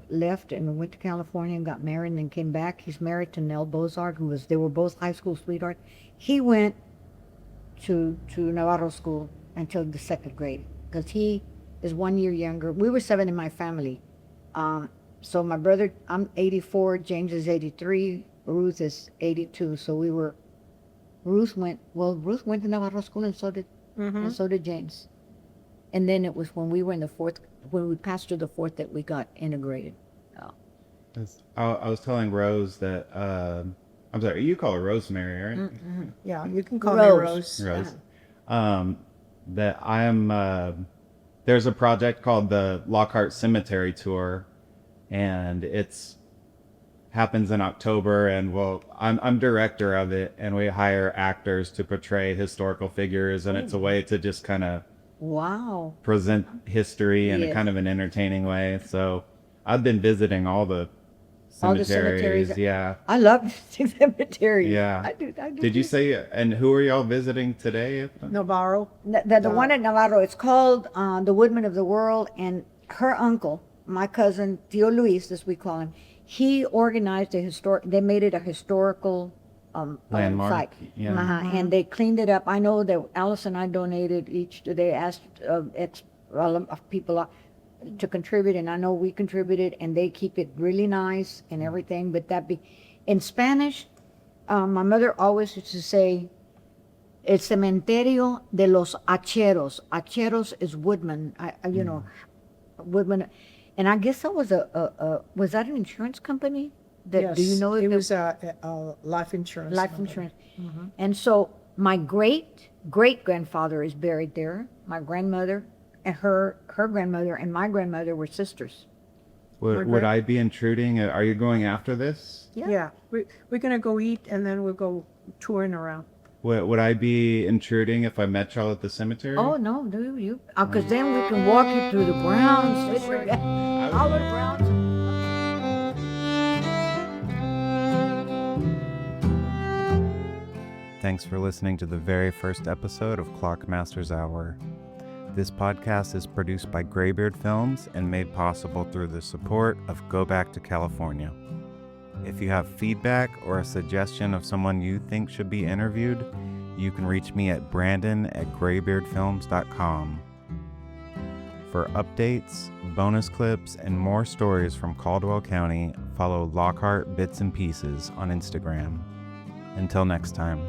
Speaker 2: left, and went to California and got married, and then came back. He's married to Nell Bozard, they were both high school sweethearts. He went to Navarro School until the 2nd grade because he is 1 year younger. We were 7 in my family. So my brother, I'm 84, James is 83, Ruth is 82. So Ruth went to Navarro School, and so did James. And then it was when we were in the 4th, when we passed through the 4th, that we got integrated. Oh.
Speaker 1: I was telling Rose that I'm sorry, you call her Rosemary, right?
Speaker 3: Yeah, you can call
Speaker 2: Rose.
Speaker 3: me Rose.
Speaker 1: Rose. That I am. There's a project called the Lockhart Cemetery Tour, and it's happens in October. And well, I'm director of it, and we hire actors to portray historical figures, and it's a way to just kind of
Speaker 2: Wow.
Speaker 1: present history in a
Speaker 2: Yes.
Speaker 1: kind of an entertaining way. So I've been visiting all the
Speaker 2: All the
Speaker 1: cemeteries.
Speaker 2: cemeteries.
Speaker 1: Yeah.
Speaker 2: I love cemeteries.
Speaker 1: Yeah.
Speaker 2: I do.
Speaker 1: Did you say, and who are y'all visiting today?
Speaker 3: Navarro.
Speaker 2: The one at Navarro, it's called the Woodman of the World, and her uncle, my cousin, Tio Luis, as we call him, he organized they made it a historical
Speaker 1: Landmark,
Speaker 2: site.
Speaker 1: yeah.
Speaker 2: And they cleaned it up. I know that Alice and I donated they asked people to contribute, and I know we contributed, and they keep it really nice and everything. But in Spanish, my mother always used to say, El Cementerio de los Hacheros. Hacheros is woodman. You know, woodman. And I guess that was was that an insurance company?
Speaker 3: Yes,
Speaker 2: Do you know if
Speaker 3: it was a life insurance.
Speaker 2: life
Speaker 3: company.
Speaker 2: insurance? And so my great grandfather is buried there. My grandmother and her grandmother and my grandmother were sisters.
Speaker 1: Would I be intruding? Are you going after this?
Speaker 3: Yeah, we're gonna go eat and then we'll go touring around.
Speaker 1: Would I be intruding if I met y'all at the cemetery?
Speaker 2: Oh no, do you? Because then we can walk you through the grounds, all the grounds.
Speaker 1: Thanks for listening to the very first episode of Clockmaster's Hour. This podcast is produced by Graybeard Films and made possible through the support of Go Back to California. If you have feedback or a suggestion of someone you think should be interviewed, you can reach me at brandon@graybeardfilms.com. For updates, bonus clips, and more stories from Caldwell County, follow Lockhart Bits and Pieces on Instagram. Until next time.